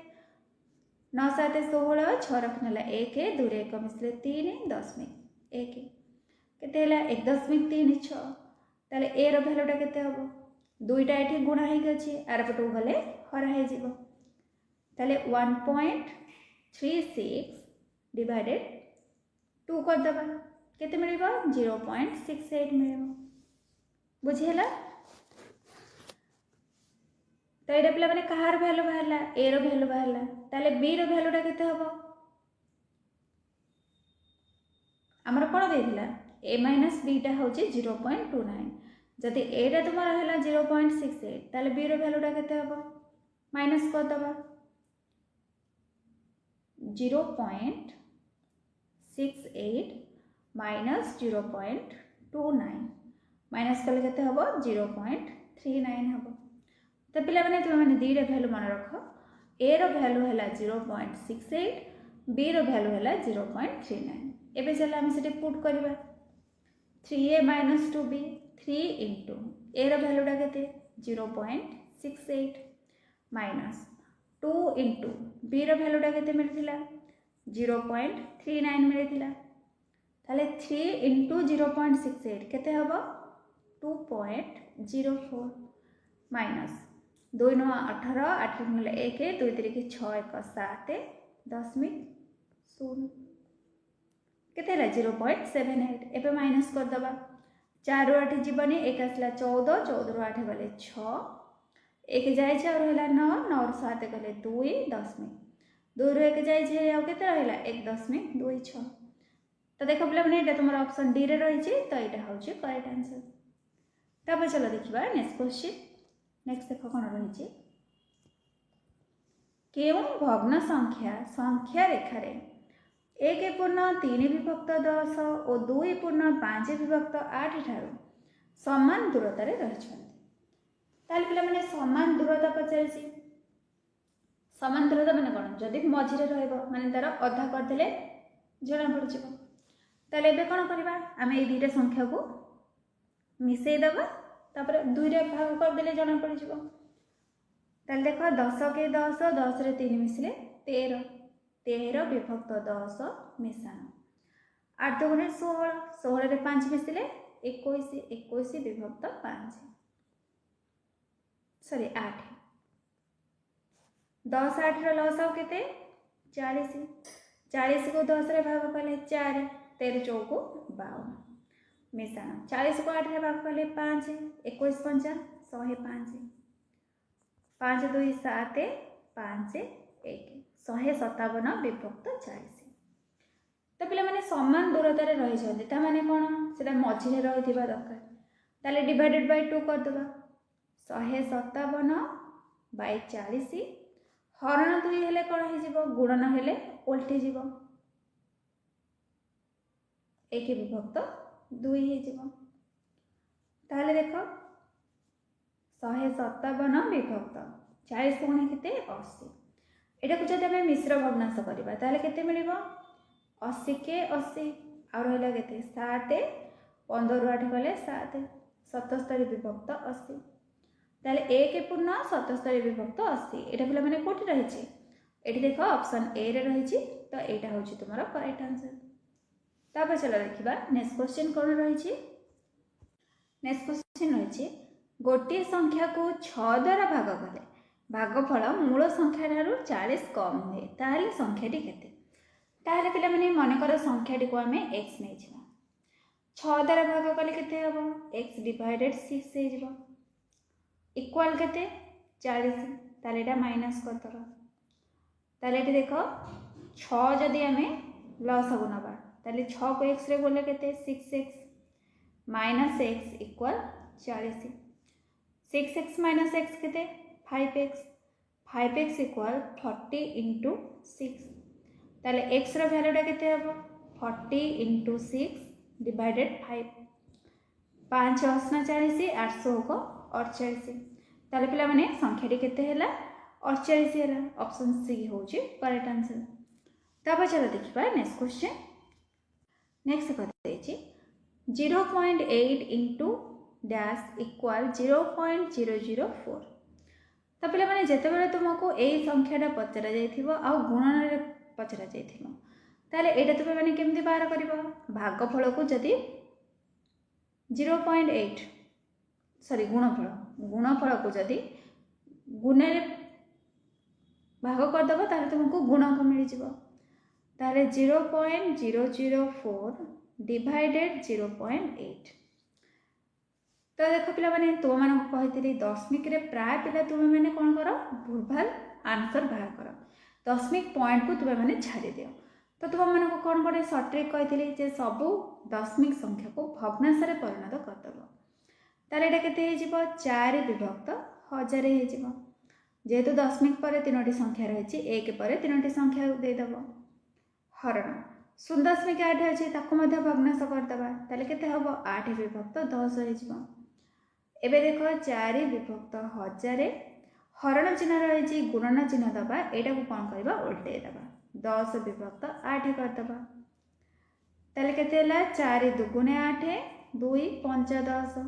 9 7 16 6 रखनेला 1 2 रे 1 मिसले 3 दशमिक 1 केते हला 1.36 ताले ए रो वैल्यूटा केते हबो दुईटा एठी गुणा हे गछि आर पटो गले हरा हे जीवो ताले 1.36 डिवाइडेड 2 कर दबा केते मिलिबो 0.68 मिलिबो बुझी हला तो ये पिला मैंने कहार भैल्यू बाहरला ए रो भैल्यू बाहरला ताले बी रो भैल्यूटा केते हबो हमर कोन देथिला ए माइनस बी टा होची 0.29 जदि ए टा तुमरा हला 0.68 ताले बी रो भैल्यूटा केते हबो माइनस कर दबा 0.68 माइनस 0.29 माइनस कले केते हबो 0.39 हबो तो पिला माने तुम माने दी रे वैल्यू मन रख ए रो वैल्यू हैला 0.68 बी रो वैल्यू हैला 0.39 एबे चला हम सेटे पुट करबा 3a - 2b 3 इनटू ए रो वैल्यूटा केते 0.68 माइनस 2 इनटू बी रो वैल्यूटा केते मिलथिला 0.39 मिलथिला ताले 3 इनटू 0.68 केते हबो 2.04 माइनस 2 9 18 8 मिले 1 2 3 6 1 7 दशमिक 0 केते 0.78 एबे माइनस कर दबा 4 रो 8 जीवनी 1 आसला 14 14 रो 8 गले 6 1 जाय छै और हला 9 9 रो 7 गले 2 दशमिक 2 रो 1 जाय छै और केते रहला 1.26 तो देखो पिला माने एटा तुम्हारा ऑप्शन डी रे रही छै तो एटा हो छै करेक्ट आंसर तब चलो देखिबा नेक्स्ट क्वेश्चन नेक्स्ट देख कौन रही केउं भग्न संख्या संख्या रेखार 1 पूर्ण 3 विभक्त 10 और 2 पूर्ण 5 विभक्त 8 ठारू समान दूरतार रही पिला माने समान दूरता पचार समान दूरता माने कौन जदि मझे रही तार अधा करदे जना पड़ ताले एबे कौन करवा आम ये दुईटा संख्या को मिसई दबा तापर 2 रे भाग करदे जना पड़ ताले देख 10 के 10 10 रे 3 मिसले 13 13 विभक्त 10 मिशाण 8 2 गुणे 16 16 रे 5 मिसले 21 21 विभक्त 5 सॉरी 8 10 8 रो लसाव केते 40 40 को 10 रे भाग कले 4 13 चौको 52 मिशाण 40 को 8 रे भाग कले 5 21 5 105 5 2 7 5 1 157 विभक्त 40 तो पिला माने समान दूरतार रही माने कौन से मझे रही दरकार ताले डिवाइडेड बाय 2 कर दबा 157 बाय 40 हरण 2 हेले कौन हो गुणन हेले उल्टी जीव 1 विभक्त 2 हो ताले देख 157 विभक्त 40 गुणे केते 80 एटा को जदि हमें मिश्र भग्नांश करबा ताले केते मिलिबो 80 के 80 आ रहला केते 7 15 रो 8 गले 7 77 विभक्त 80 ताले 1 पूर्ण 77 विभक्त 80 एटा पिला माने कोठी रही छि एठी देखो ऑप्शन ए रे रही छि तो एटा होछि तुम्हारा करेक्ट आंसर तापर चलो देखिबा नेक्स्ट क्वेश्चन कोन रही छि नेक्स्ट क्वेश्चन रही छि गोटे संख्या को 6 द्वारा भाग कले भागफल मूल संख्या ठारू 40 कम हुए ताहले संख्याटी केते ताहले पिला माने मन कर संख्याटी को हमें x नै छिबा 6 द्वारा भाग कले केते हबो x डिवाइडेड 6 हे जिवो इक्वल केते 40 ताले एटा माइनस कर दबा ताले एटी देखो 6 जदि हमें लॉस हो नबा ताले 6 को x रे बोले केते 6x minus x equal 40 6x minus x केते 5x 5x इक्वल 40 इंटू 6 ताले x रो वैल्यूटा केते हबो 40 इंटू 6 डिवाइडेड 5 5 8 40 800 होगा 48 ताले पिला माने संख्याटी केते हैला 48 हैला ऑप्शन सी होची करेक्ट आंसर। तापर चलो देखिबा नेक्स्ट क्वेश्चन। नेक्स्ट कहते छी 0.8 इंटू डैश इक्वल 0.004 तो पिला माने जेते बेले तुमको एई संख्याटा पचरा जाइथिबो आ गुणन रे पचरा जाइथिबो ताले एटा तुमे माने केमति बाहर करबो भागफल को जदी 0.8 सॉरी गुणफल को जदी गुणे भाग कर दबो ताले तुमको गुणक मिल जिवो ताले 0.004 डिवाइडेड 0.8 तो देख पिला माने तुम मान कही दशमिक रे प्राय पिला तुम्हें मैंने कौन कर भूलभाल आंसर बाहर कर दशमिक पॉइंट को तुम्हें मैंने छाड़ी दियो तो तुम मान कौन गोटे सर्ट ट्रिक कही जे सबू दशमिक संख्या को भग्नांश रे परिणत करदेव ताले एटा केते हे जिवो 4 विभक्त 1000 हे जिवो जेहेतु दशमिक पर तीनोटी संख्या रही एक पर तीनोटी संख्या देदेव हरण 0.8 अच्छे भग्नांश करदे ताले केते हबो 8 विभक्त 10 हे जिवो एबे देखो 4 विभक्त 1000 हरण चिन्ह रही गुणन चिन्ह दबा एटा को कौन करबा उल्टे दबा 10 विभक्त 8 करदबा ताले केते हला 4 दुगुणे 8 2 5 10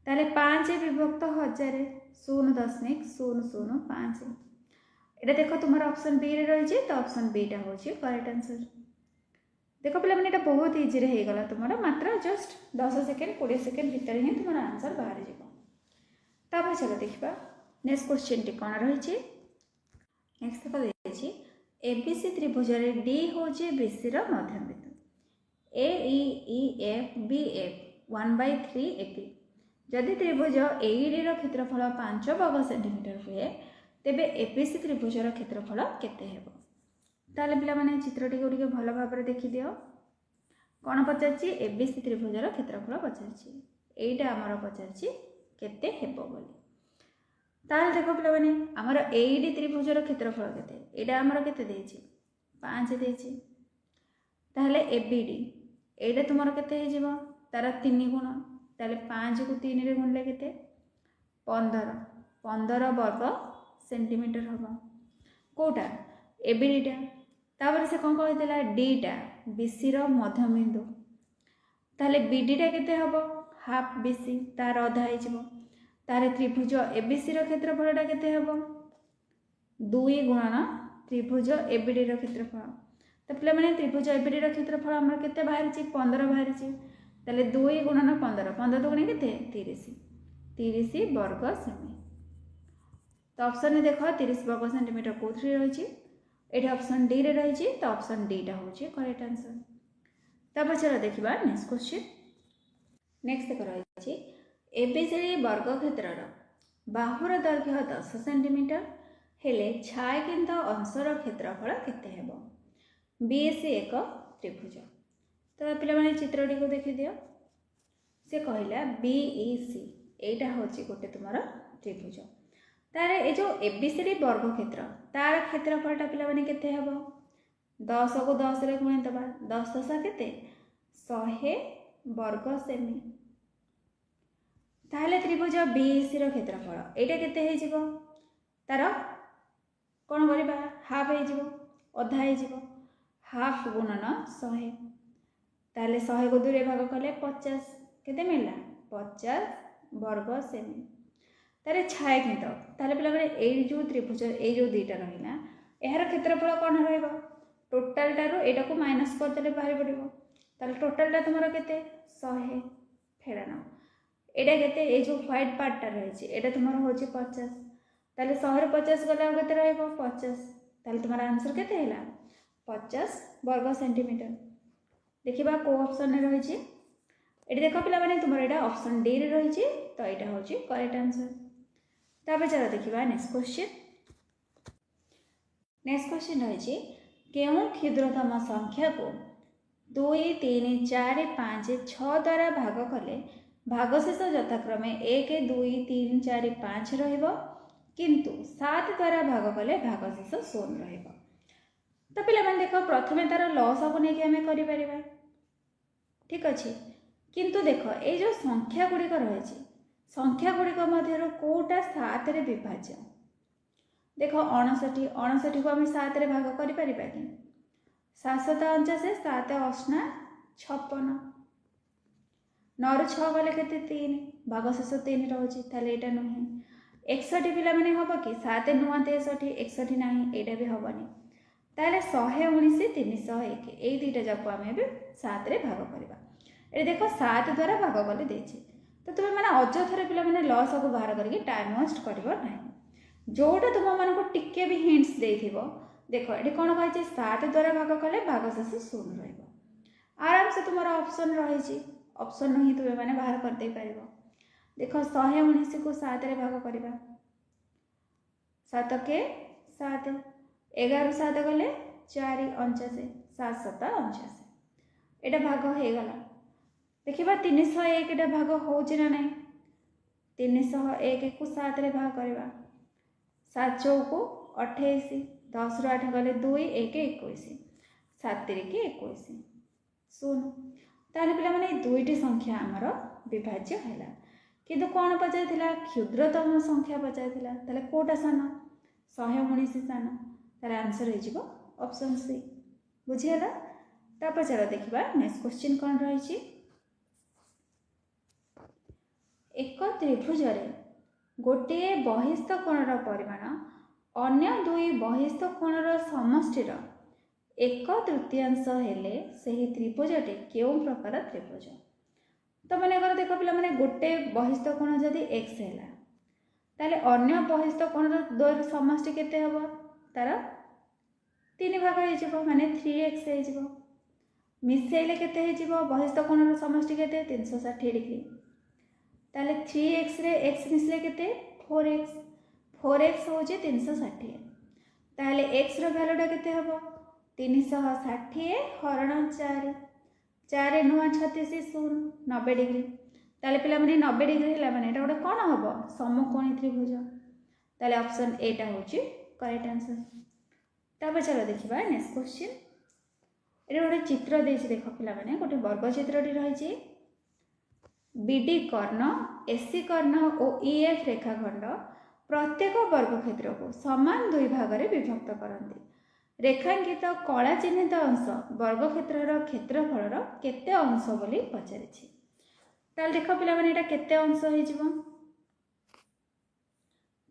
ताले 5 विभक्त 1000 0.005 एटा देखो तुम्हारा ऑप्शन बी रे रही तो ऑप्शन बी टा होची करेक्ट आंसर। देखो पिला माने एटा बहुत इजी रे हे गला तुम्हारा मात्र जस्ट 10 सेकंड 20 सेकंड भीतर ही तुम्हारा आंसर बाहर जिवो। तापर चलो देखिबा नेक्स्ट क्वेश्चन टी कोन रही नेक्स्ट देखो देछि एबीसी त्रिभुज रे डी होचे बीसी रो मध्यबिंदु A E F B F 1/3 AP जदि त्रिभुज एईडी रो क्षेत्रफल 5 वर्ग सेंटीमीटर हुए तेबे एबीसी त्रिभुज रो क्षेत्रफल केते हेबो ताले पिला माने चित्रटी को टिके भलो भाबरे देखि दियो कोन पचारछि एबीसी त्रिभुज रो क्षेत्रफल पचारछि एईटा हमर पचारछि केते हेबो बोली ताले देखो पिला माने हमर एईडी त्रिभुज रो क्षेत्रफल केते एटा हमर केते देछि 5 देछि ताले एबीडी एटा तुमर केते हे जिवो तार 3 गुण ताले 5 को 3 रे गुणले केते 15 वर्ग सेंटीमीटर हबो कोटा एबीडीटा तापर से कोन कहैतला डीटा बीसी रो मध्यबिंदु ताले बीडीटा केते हबो हाफ बीसी तार अधा हे जिवो तारे त्रिभुज एबीसी रो क्षेत्रफलटा केते हबो 2 गुणन त्रिभुज एबीडी रो क्षेत्रफल तो पिला माने त्रिभुज एबीडी रो क्षेत्रफल हमर केते बाहरछि 15 बाहरछि ताले 2 गुणन 15 15 दुगुणे केते 30 वर्ग सेमी तो ऑप्शन में देखो 30 वर्ग सेंटीमीटर कोथि रही एठी ऑप्शन डी रे रही तो ऑप्शन डी टा होची करेक्ट आंसर। तब चलो देखिबा नेक्स्ट क्वेश्चन नेक्स्ट देखो रही एबीसी वर्ग क्षेत्रर बाहुर दैर्घ्य 10 सेंटीमीटर हेले छायांकित अंशर क्षेत्रफल केते हेबो बीएसी एक त्रिभुज तो पिला माने चित्रटी को देखि दियो से कहला बीईसी एटा होची गोटे तुमरा त्रिभुज तारे ए जो एबीसी वर्ग क्षेत्र तार क्षेत्रफलटा पिला माने केते हेबो 10 को 10 रे गुणि दबा 10 10 केते 100 वर्ग सेमी ताहले त्रिभुज बीएसी रो क्षेत्रफल एटा केते हे जिवो तार कोन करबा हाफ हे जिवो अधा हे जिवो हाफ गुणन 100 ताहले 100 को 2 रे भाग कले 50 केते मिलला 50 वर्ग सेमी तारे छाया किंत ताहले पिला माने ए जो त्रिभुज ए जो दुईटा रहिला एहार क्षेत्रफल कोन रहइबो टोटल टारो एटा को माइनस कर देले बाहर पड़िबो ताहले टोटल टा तुमरो केते 100 फेरानो एटा केते ए जो व्हाइट पार्ट टा रहिछि एटा तुमरो होछि 50 ताहले 100 रे 50 गला केते रहइबो 50 ताहले तुम्हारा आंसर केते हैला 50 वर्ग सेंटीमीटर देखिबा को ऑप्शन रे रहिछि एटी देखो पिला माने तुमरो एटा ऑप्शन डी रे रहिछि तो एटा होछि करेक्ट आंसर। तापर चलो देखिबा नेक्स्ट क्वेश्चन रहिछि केउ क्षुद्रतम संख्या को 2 3 4 5 6 द्वारा भाग कले भागशेष यथाक्रमे 1 2 3 4 5 रहिबो किंतु 7 द्वारा भाग कले भागशेष 0 रहिबो तो पिलामाने देख प्रथमे तार लसक नहीं आम कर ठीक अच्छे किंतु देख ये जो संख्या गुड़िक रही संख्या गुड़िक मध्य कौटा 7 रे विभाज्य देख 59 59 को आम 7 रे भाग कर 749 7 8 56 9 रू 6 गले के 3 भाग शेष 3 रोचे यहाँ नुहे 61 पिला माने हम कि 7 नुआ 63 61 ना यहाँ भी हेनी ताले 119 301 ये दुईटा जाक आम ए 7 रे भाग करवा ये देख 7 द्वारा भाग कले देछि तो तुम मैंने अजथर पिला माने लॉस को बाहर करके टाइम वेस्ट करना ना जोटा तुम मानक टिके भी हिंट्स देथिबो देख ये कौन कही 7 द्वारा भाग कले भाग शेष 0 रहा आराम से तुम ऑप्शन रही ऑप्शन ही तुम मैंने बाहर कर दे पार देख 119 को 7 रे भाग करवा 7 के 7 11 7 गले 4 49 7 7 49 यहाँ भाग हो गला देखा 301 भाग हो ना 301 को 7 रे भाग करवा 7 चौको 28 10 रू 8 गले 2 1 21 7 3 21 शुन ताले पिला माने दुईटी संख्या आमर विभाज्य है किंतु कौन पचार क्षुद्रतम संख्या पचार ताले कोटा सान 119 सान तार आंसर हो ऑप्शन सी बुझीगला तापर चलो देखा नेक्स्ट क्वेश्चन कौन रही एक त्रिभुज गोटे बहिस्थ कोणर परिमाण अन्य दुई बहिस्थ कोणर समष्टिर 1/3 हेले सही त्रिभुजटी क्यों प्रकार त्रिभुज तो मैंने अगर देख पिला माने गोटे बहिस्थ कोण जदि x है ताले अन्य बहिस्थ कोणर द्वयर समष्टि केते हबो तार 3 भाग हो माने 3x हो मिसेले केते हो बहिस्थ कोणर समष्टि केते 360 डिग्री ताले 3x रे x मिसले केते 4x 4x हो 360 ताले x रो वैल्यूटा केते हबो 360 हरण 4 4 नुआ 36 0 90 डिग्री ताले पिला माने 90 डिग्री है माने एटा गोटे कौन हम समकोणी त्रिभुज ताले ऑप्शन एटा होची करेक्ट आंसर तापर चलो देखिबा नेक्स्ट क्वेश्चन ये गोटे चित्र देछि देख पिला माने गोटे वर्ग चित्रटी रही बीडी कर्ण एसी कर्ण और ईएफ रेखाखंड प्रत्येक वर्ग क्षेत्र को समान दुई भाग में विभक्त करती रेखांकित कला चिन्हित अंश वर्ग क्षेत्र क्षेत्रफल केते अंश बोली पचारि ताल देख पिला माने एटा केते अंश हो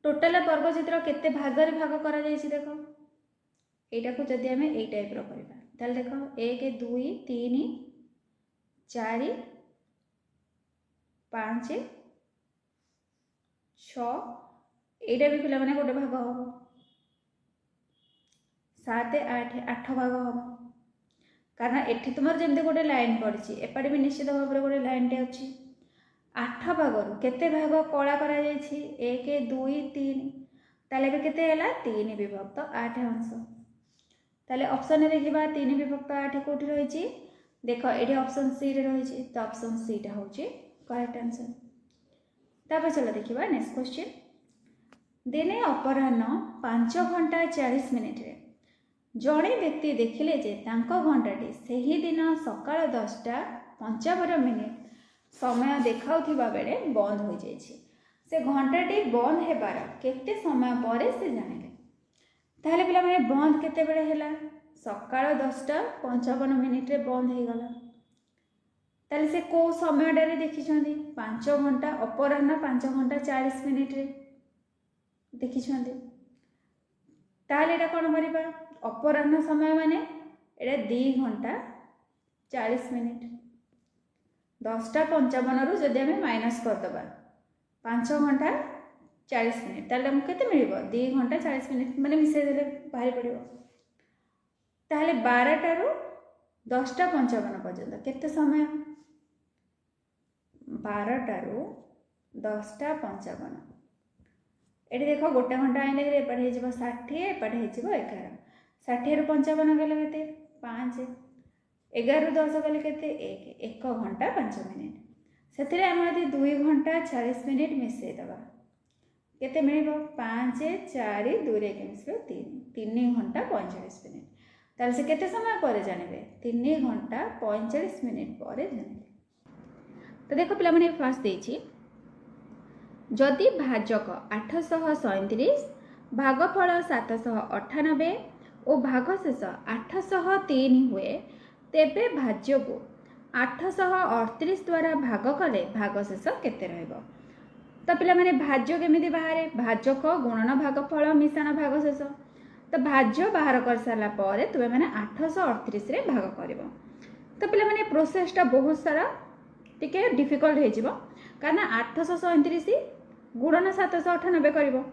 टोटाल वर्ग चित्र केते भाग रे भाग करा जायछि देख एटा को जदि हमें ए टाइप रो करबा ताल देख 1 2 3 4 5 6 एटा भी पिला माने गोटे भाग हम 7 8 8 भाग हम कारण एठी तुमर जेमते गोटे लाइन पड़ी एपटे भी निश्चित भाव में गोटे लाइन टे अच्छी 8 भाग केते भाग कला करा जायछि 1 2 3 ताले भी केते हैला 3 विभक्त 8 अंश ताले ऑप्शन देखिबा 3 विभक्त 8 कोठी रहिछि देख एठी ऑप्शन सी रे रहिछि तो ऑप्शन सी टा होछि करेक्ट आंसर तापर चलो देखिबा नेक्स्ट क्वेश्चन दिने अपराह्न 5 घंटा 40 मिनिट रे जड़े व्यक्ति देखिले जे तांको घंटाटी सही दिन सकाळ 10:55 समय देखाउथिबा बेले बंद हो जाइछि से घंटाटी बंद हेबार केते समय पर से जानिले ताहले पिला माने बंद केते बेले हैला सकाळ 10:55 रे बंद हे गला ताले से को समय रे देखिछंदी 5 घंटा अपराह्न 5 घंटा 40 मिनिट रे देखिछंदी ताले एटा कोन करिबा अपराह्न समय माने एटा 2 घंटा 40 मिनिट 10:55 रु जदि हमें माइनस कर दबा 5 घंटा 40 मिनिट ताले हम केते मिलिबो 2 घंटा 40 मिनिट माने मिसे देले बाहर पड़िबो ताले 12 रु 10:55 पर्यंत केते समय 12 रु 10:55 एटी देख गोटे घंटा आइले एपटे हो 60 एपटे हो 11 60 रु 55 गले केते 5 11 रु 10 गले केते 1 घंटा 5 मिनिट से आम यदि 2 घंटा 40 मिनिट मिसई दबा केते मिलिबो 5 4 2 रे मिसबो 3 घंटा 45 मिनिट ताहले से केते समय पर जानबे 3 घंटा 45 मिनिट पर जानबे। तो देखो पिला माने फास्ट देछि जदि भाजक 837 भागफल 798 और भागशेष 803 हुए तेबे भाज्य को 838 द्वारा भाग कले भागशेष केते रहइबो। तो पिला माने भाज्य केमिति बाहरे भाजक गुणन भागफल मिश्रण भागशेष। तो भाज्य बाहर कर सारा पर तुम मैंने 838 रे भाग कर। तो पिला माने प्रोसेसटा बहुत सारा टिके डिफिकल्ट हो कारण 837 गुणन 798 कर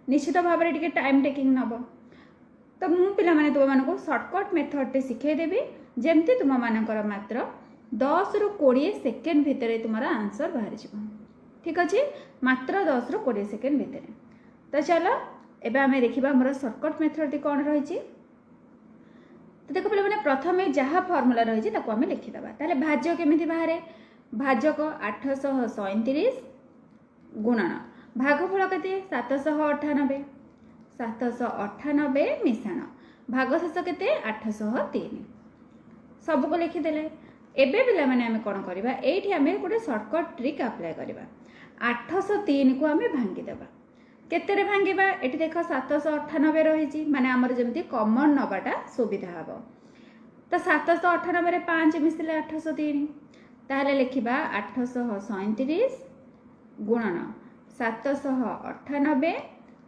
निश्चित भाव में टिके टाइम टेकिंग नब। तो मु पिला माने तुम मानक सर्टकट मेथड शिखेदेवी जमती तुम मानकर मात्र 10 रु 20 सेकेंड भितर तुम आंसर बाहर जा। ठीक अच्छे मात्र 10 रु 20 सेकेंड भितर। तो चलो एबे आमे देखिबा हमर सर्टकट मेथड कौन रही। तो देखो पे प्रथम जहाँ फर्मुला रही ताको आमे लिखिदबा। ताले भाज्य केमिति बाहरे भाजक 837 गुणन भागफल केते 798 798 मिश्रण भागशेष केते 803 सब को लिखिदेले। एबे पिला माने आमे कोन करबा एठी आमे गोटे सर्टकट ट्रिक अप्लाई करबा 803 को आमे भांगी देबा। केते रे भांगीबा एठी देखो 798 रही माने हमर जेमती कॉमन नबाटा सुविधा हबो। तो 798 रे 5 मिसले 803 ताहले लिखिबा 837 गुणन 798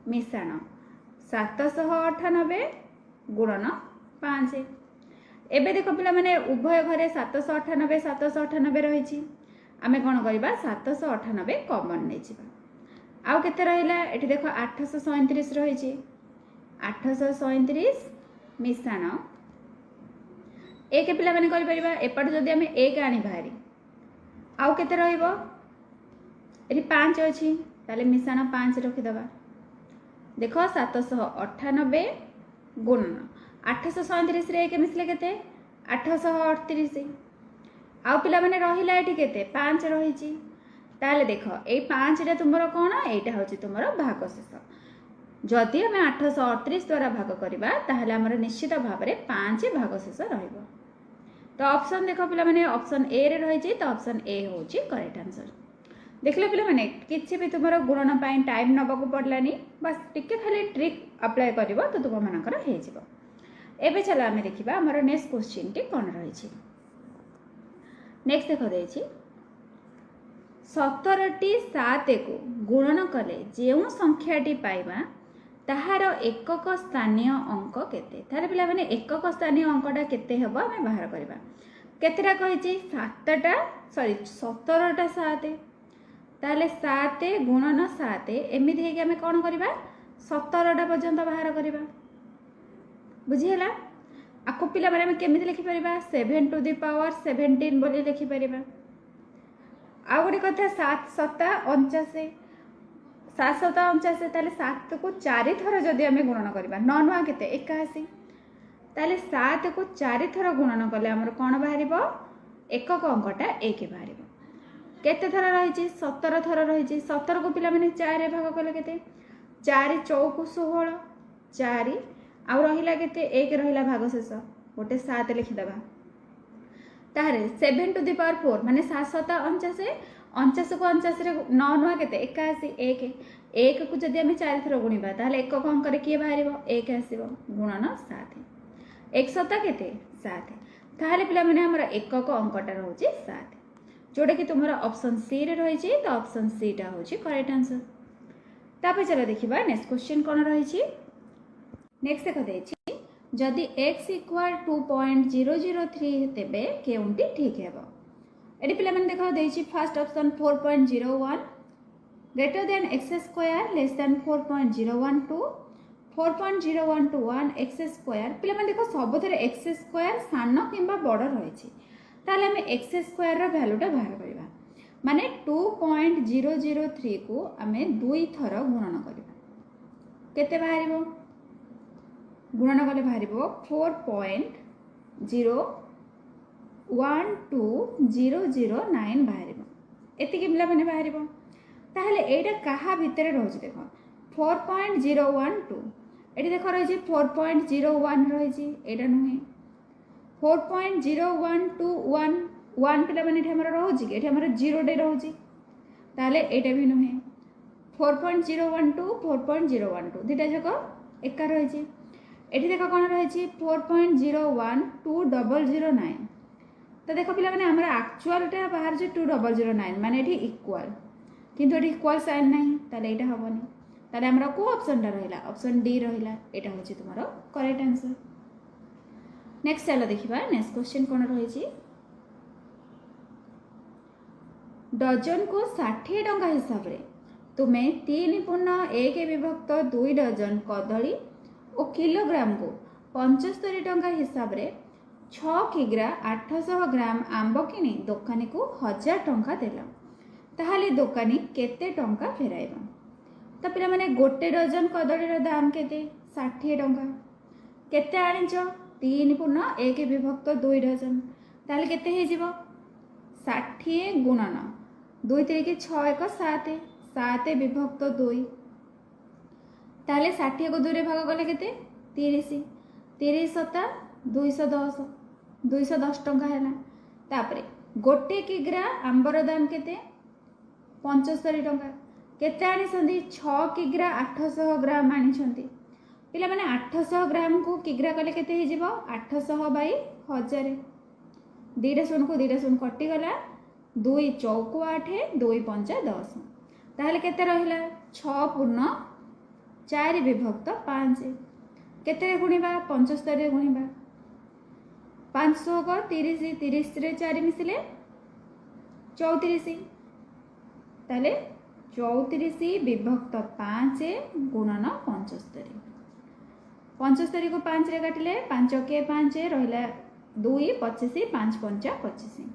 मिश्रण 798 गुणन 5। एबे देखो पिला माने उभय घरे 798 798 रही आमे कोन करबा 798 कॉमन नै जिबा। आउ केते रहिला एठी देखो 837 रही 837 मिश्रण एक पिला माने करि परिबा एपट जदि आमे एक आनी भारी आउ केते रहइबो एठी 5 अछि ताले मिश्रण 5 रखि दबा। देखो 798 गुणन 837 रे एक मिसले केते 838 आउ पिला माने रहिला एठी केते 5 रहिछि ताले देखो ए 5 रे तुमरो कोन एटा होछि तुमरो भागशेष। जदि आमे 838 द्वारा भाग करबा ताहले हमर निश्चित भाव में 5 भागशेष रहइबो। तो ऑप्शन देखो पिला माने ऑप्शन ए रे रहिछि तो ऑप्शन ए होछि करेक्ट आंसर। देखले पिला माने किछि भी तुमरो गुणन पई टाइम नबाकू पड़लानी बस टिके खाली ट्रिक अप्लाई करबो तो तुम मानकर हे जिवो। एबे चला आमे देखिबा हमर नेक्स्ट क्वेश्चन टी कोन रहिछि। नेक्स्ट देखो देछि 17टी 7 को गुणन कले जेउ संख्याटी पाइबा ताहार एकक स्थानीय अंक केते। तारे पिला माने एकक स्थानीय अंकटा केते हेबो आमे बाहर करबा। केतेटा कहिछि 7टा सॉरी 17टा 7 ताले 7 गुणन 7 एमिति हे कि आमे कोन करबा 17टा पर्यंत बाहर करबा। बुझिहेला आको पिला माने आमे केमिति लिखि परिबा 7 टू द पावर 17 बोली लिखि परिबा। आ गोटे कथा 7 7 49 7 7 49 ताले 7 को 4 थर जदि आमे गुणन करबा 9 9 केते 81 ताले 7 को 4 थर गुणन कले हमर कोन बाहरिबो एकक अंकटा 1 बाहरिबो। केते थर रहिछि 17 थर रहिछि 17 को पिला माने 4 रे भाग कले केते 4 चौक 16 4 आ रहिला केते 1 रहिला भागशेष गोटे 7 लिखि दबा। तारे 7 टू द पावर 4 माने 7 7 49 49 को 49 रे 9 9 केते 81 1 1 को जदि हमें 4 थर गुणिबा ताले एकक अंक रे किए बाहरिबो 1 आसीबो गुणन 7 1 7 केते 7 ताले पिला माने हमर एकक अंकटा रहउची 7 जोडे कि तुमरा ऑप्शन सी रे रहिछि तो ऑप्शन सी टा होछि करेक्ट आंसर। तापर चला देखिबा नेक्स्ट क्वेश्चन कोन रहिछि। नेक्स्ट देखो देछि जदि x इक्वल 2.003 तेबे केउंटी ठीक हेबो। एडी पिला माने देखो देछि first option 4.01 greater than x square less than 4.012 4.0121 x square पिला माने देखो सब थरे x स्क्वायर सान किंबा बड़ रहिछि ताले हमें x स्क्वायर रो वैल्यूटा बाहर करबा माने 2.003 को हमें दुई थर गुणन करबा केते बाहरिबो गुणन कले बाहरिबो 4.0120009 बाहरिबो एति कि पिला माने बाहरिबो ताहले एटा काहा भितरे रहउछि देखो 4.012 এটি দেখ রয়েছে 4.01 রয়েছে, এটা নুহে 4.0121 পিলাମାନେ এটি আমার রହୁଛି কি এটি আমার 0 ডে রହୁଛି, তাহলে এটা বি নুহে 4.012 4.012 দুইটা যাক একা রয়েছে। এটি দেখ কোণ রয়েছে 4.01209, তো দেখ পিলাମାନେ আমার আকচুয়ালটা বাহারছে 2009 মানে এটি ইকুয়াল, কিন্তু এটি ইকুয়াল সাইন নাই, তাহলে এটা হবনি। তাহলে আমরা কো অপশনটা রহিলা, অপশন ডি রহিলা, এটা হচ্ছে তোমার করেক্ট आंसर। নেক্সট চাল দেখিবা নেক্সট क्वेश्चन কোণ রয়েছে, ডজন को 60 टंका हिसाब रे तुमे 3.1 विभक्त 2 डजन कदली और किलोग्राम को 75 टंका हिसाब रे 6 किग्रा 800 ग्राम आंब किनी दोकानी को 1000 टंका देला, ताहले दोकानी केते टंका फेराइबा। तो पिला माने गोटे डजन कदली रो दाम केते 60 टंका, केते आनिच 3.1 विभक्त 2 डजन, ताहले केते हे जिवो 60 गुणन 2 3 6 1 7 7 विभक्त 2, ताहले 60 को 2 रे भाग गले केते 30 30 7 210 210 टंका हैला। तापरे गोटे किग्रा आंबर दाम केते 75 टंका, केते आनिसंदी 6 किग्रा 800 ग्राम आनिसंदी, पिला माने 800 ग्राम को किग्रा कले केते हे जिवो 800 बाई 1000, दीटा शून को दीटा शून कटि गला 2 चौक 8 2 5 10, ताहले केते रहिला 6.4 विभक्त 5, केते गुणिबा 75 रे गुणिबा 500 को 30 30 रे 4 मिसिले 34, ताहले 34 विभक्त 5 गुणन 75, 75 को 5 रे काटिले 5 के 5 रहिला 2 25 5 5 25,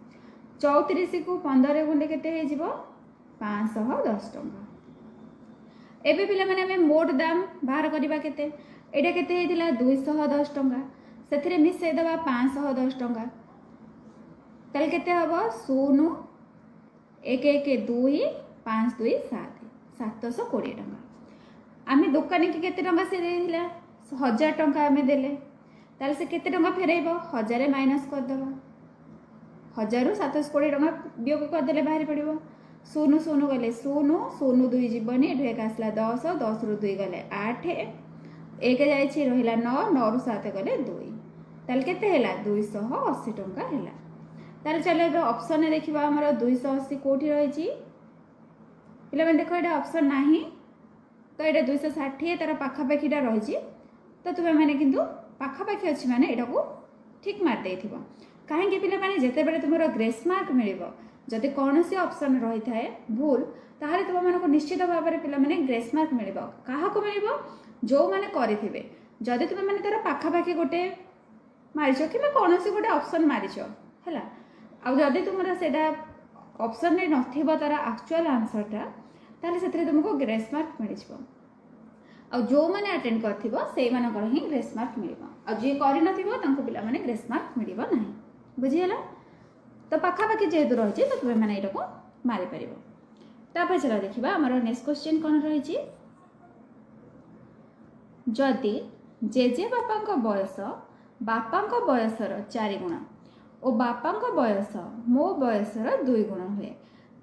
34 को 15 रे गुणले केते हे जिवो 510 टंका। एबे पिला माने हमें मोट दाम बाहर करबा केते, एटा केते हेतिला 210 टंका, सेथिरे मिसे दबा 510 टंका, ताल केते हबो 0 1 1 2 5 2 7 720 टंका। आमे दुकानी के केते टंका से देथिला 1000 टंका आमे देले, ताल से केते टंका फेरेइबो 1000 माइनस कर दबा, 1000 रु 720 टंका वियोग कर देले बाहर पड़िबो, 0 0 गले 0 0 2 जीवनी एठे एक आसला 10 10 रु 2 गले 8 एक जाइछि रहिला 9 9 रु 7 गले 2, ताल केते हैला 280 टंका हैला। ताल चले एबे ऑप्शन देखिबा हमर 280 कोठी रहिछि, पिला माने देखो एटा ऑप्शन नाही, तो एटा 260 तार पाखा पाखीटा रहिछि, तो तुमे माने किंतु पाखा पाखी अछि माने एटा को ठीक मार देथिबो, काहेकि पिला माने जेते बेले तुमरो ग्रेस मार्क मिलिबो जदि कोनोसी ऑप्शन रही थाए भूल, ताहले तुम मानको निश्चित भाव में पिला माने ग्रेस मार्क मिलिबो, काहा को मिलिबो जो माने करिथिबे, जदि तुम माने तार पाखा पाखी गोटे मारिछो कि कोनोसी गोटे ऑप्शन मारिछो हैला, आ जदि तुमरा सेडा ऑप्शन ने नथिबो तार एक्चुअल आंसरटा, ताहले सेथरे तुमको ग्रेस मार्क मिलिछबो, आ जो माने अटेंड करथिबो सेई मानकर ही ग्रेस मार्क मिलिबो, आ जे करि नथिबो तांको पिला माने ग्रेस मार्क मिलिबो नाही, बुझियला। तो पाखापाखि जेहेतु रही तो तुम्हें मैंने यहाँ मारी पार। तापर चला देखा आमर नेक्स्ट क्वेश्चन कौन रही, जदि जेजे बापा बयस बापा बयसर 4 गुण और बापा बयस मो बयसर 2 गुण हुए,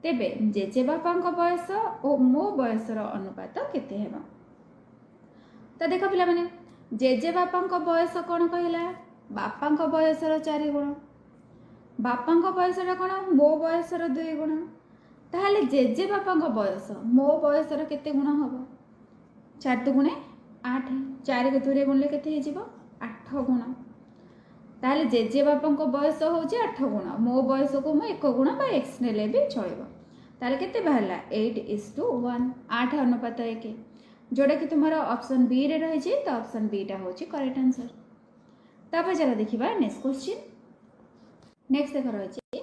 तेबे जेजे बापा बयस और मो बयसर अनुपात केते हेबो। तो देख पिला माने जेजे बापा बयस कौन कहला बापा बयसर 4 गुण, बापा बयसर कौन मो बयसर 2 गुण, ताहले जेजे बापा बयस मो बयसर केते गुण हम 4 दुगुणे 8, 4 को 2 गुणले केते हे जिवो 8 गुण, ताहले जेजे बापा बयस होउची 8 गुण, मो बयस को मो 1 गुण बा x नेले भी चलिबो, ताहले केते बाहरला 8:1 8 अनुपात 1, जोड़ा कि तुम्हारा ऑप्शन बी रे रही है, तो ऑप्शन बी टा होची करेक्ट आंसर। तापर चला देखिबा नेक्स्ट क्वेश्चन। नेक्स्ट देख रही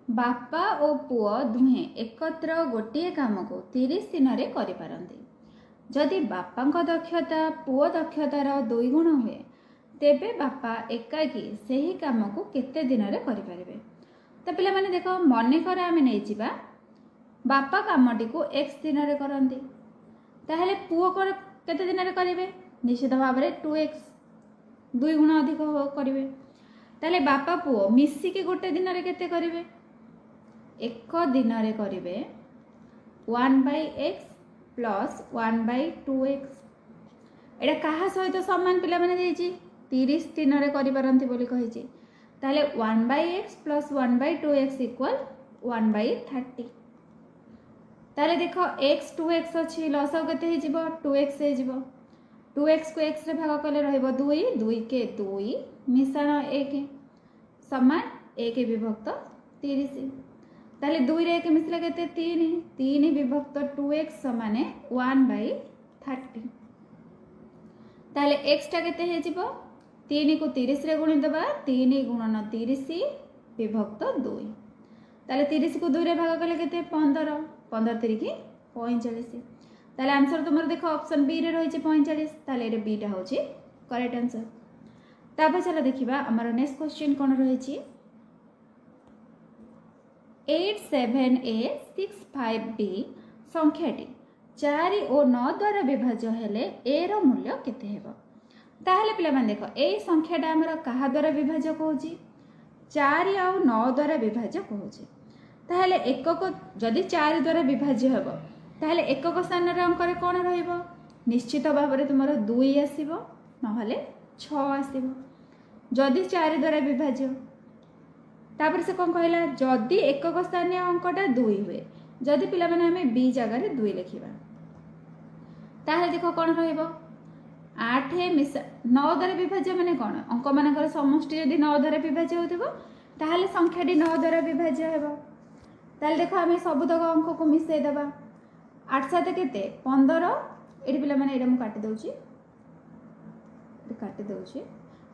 बापा और पुओ दुहे एकत्र गोटे काम को 30 दिन में करिपारंती, जदि बापा दक्षता पुओ दक्षतार 2 गुण हुए, तेबे बापा एकाकी सही काम को केते दिन में करिपारिबे। तो पिला माने देखो मने कर आमे नै जिबा बापा कामटी को x दिन में करंती, ताहले पुओ केते दिन में करिवे निश्चित भाव में 2x 2 गुण अधिक करेंगे। ताले बापा पुओ मिसिकी गोटे दिन में केते करेंगे? एक दिन में करेंगे 1/x प्लस 1/2x। एटा कहा सहित सामान पिला माने देछि 30 दिन में करिपारंती बोली कहिछि। ताले 1/x प्लस 1/2x इक्वल 1/30। ताले देखो x 2x अच्छी लसाव केते हे जिवो 2x हे जिवो। 2x को x रे भाग कले रहइबो 2 2 के 2 मिश्रण 1 समान 1 विभक्त 30। ताले 2 रे 1 मिसले केते 3 3 विभक्त 2x समान 1/30। ताले x टा केते हे जिवो 3 को 30 रे गुणी दबा 3 गुणन 30 विभक्त 2। ताले 30 को 2 रे भाग कले केते 15 15 3 की 45। ताले आंसर तुमर देखो ऑप्शन बी रे रही 45। ताले एरे बी टा होची करेक्ट आंसर। तापर चला देखिबा हमर नेक्स्ट क्वेश्चन कोन रही 87A65B संख्याटी 4 और 9 द्वारा विभाज्य हेले ए रो मूल्य केते हेबो? ताहले पिला मान देखो ए संख्याटा हमर कहा द्वारा विभाज्य कहूची 4 और 9 द्वारा विभाज्य कहूची। ताहले एकक जदि 4 द्वारा विभाज्य हेबो ताहले एकक स्थान रे अंक रे कोन रहइबो? निश्चित भाव में तुमर 2 आसीबो नहले 6 आसीबो जदि 4 द्वारा विभाज्य। तापर से कौन कहला जदि एकक स्थानीय अंकटा 2 हुए जदि पिला माने हमें बी जगह रे 2 लिखिबा ताहले देखो कोन रहइबो 8 मिसा 9 द्वारा विभाज्य माने कोन अंक मानकर समष्टि यदि 9 द्वारा विभाज्य होतिबो ताहले संख्याटी 9 द्वारा विभाज्य हेबो। ताहले देखो हमें सबुतक अंक को मिसै देबा 8 7 केते 15 एठी पिला माने एटा मु काटि दउची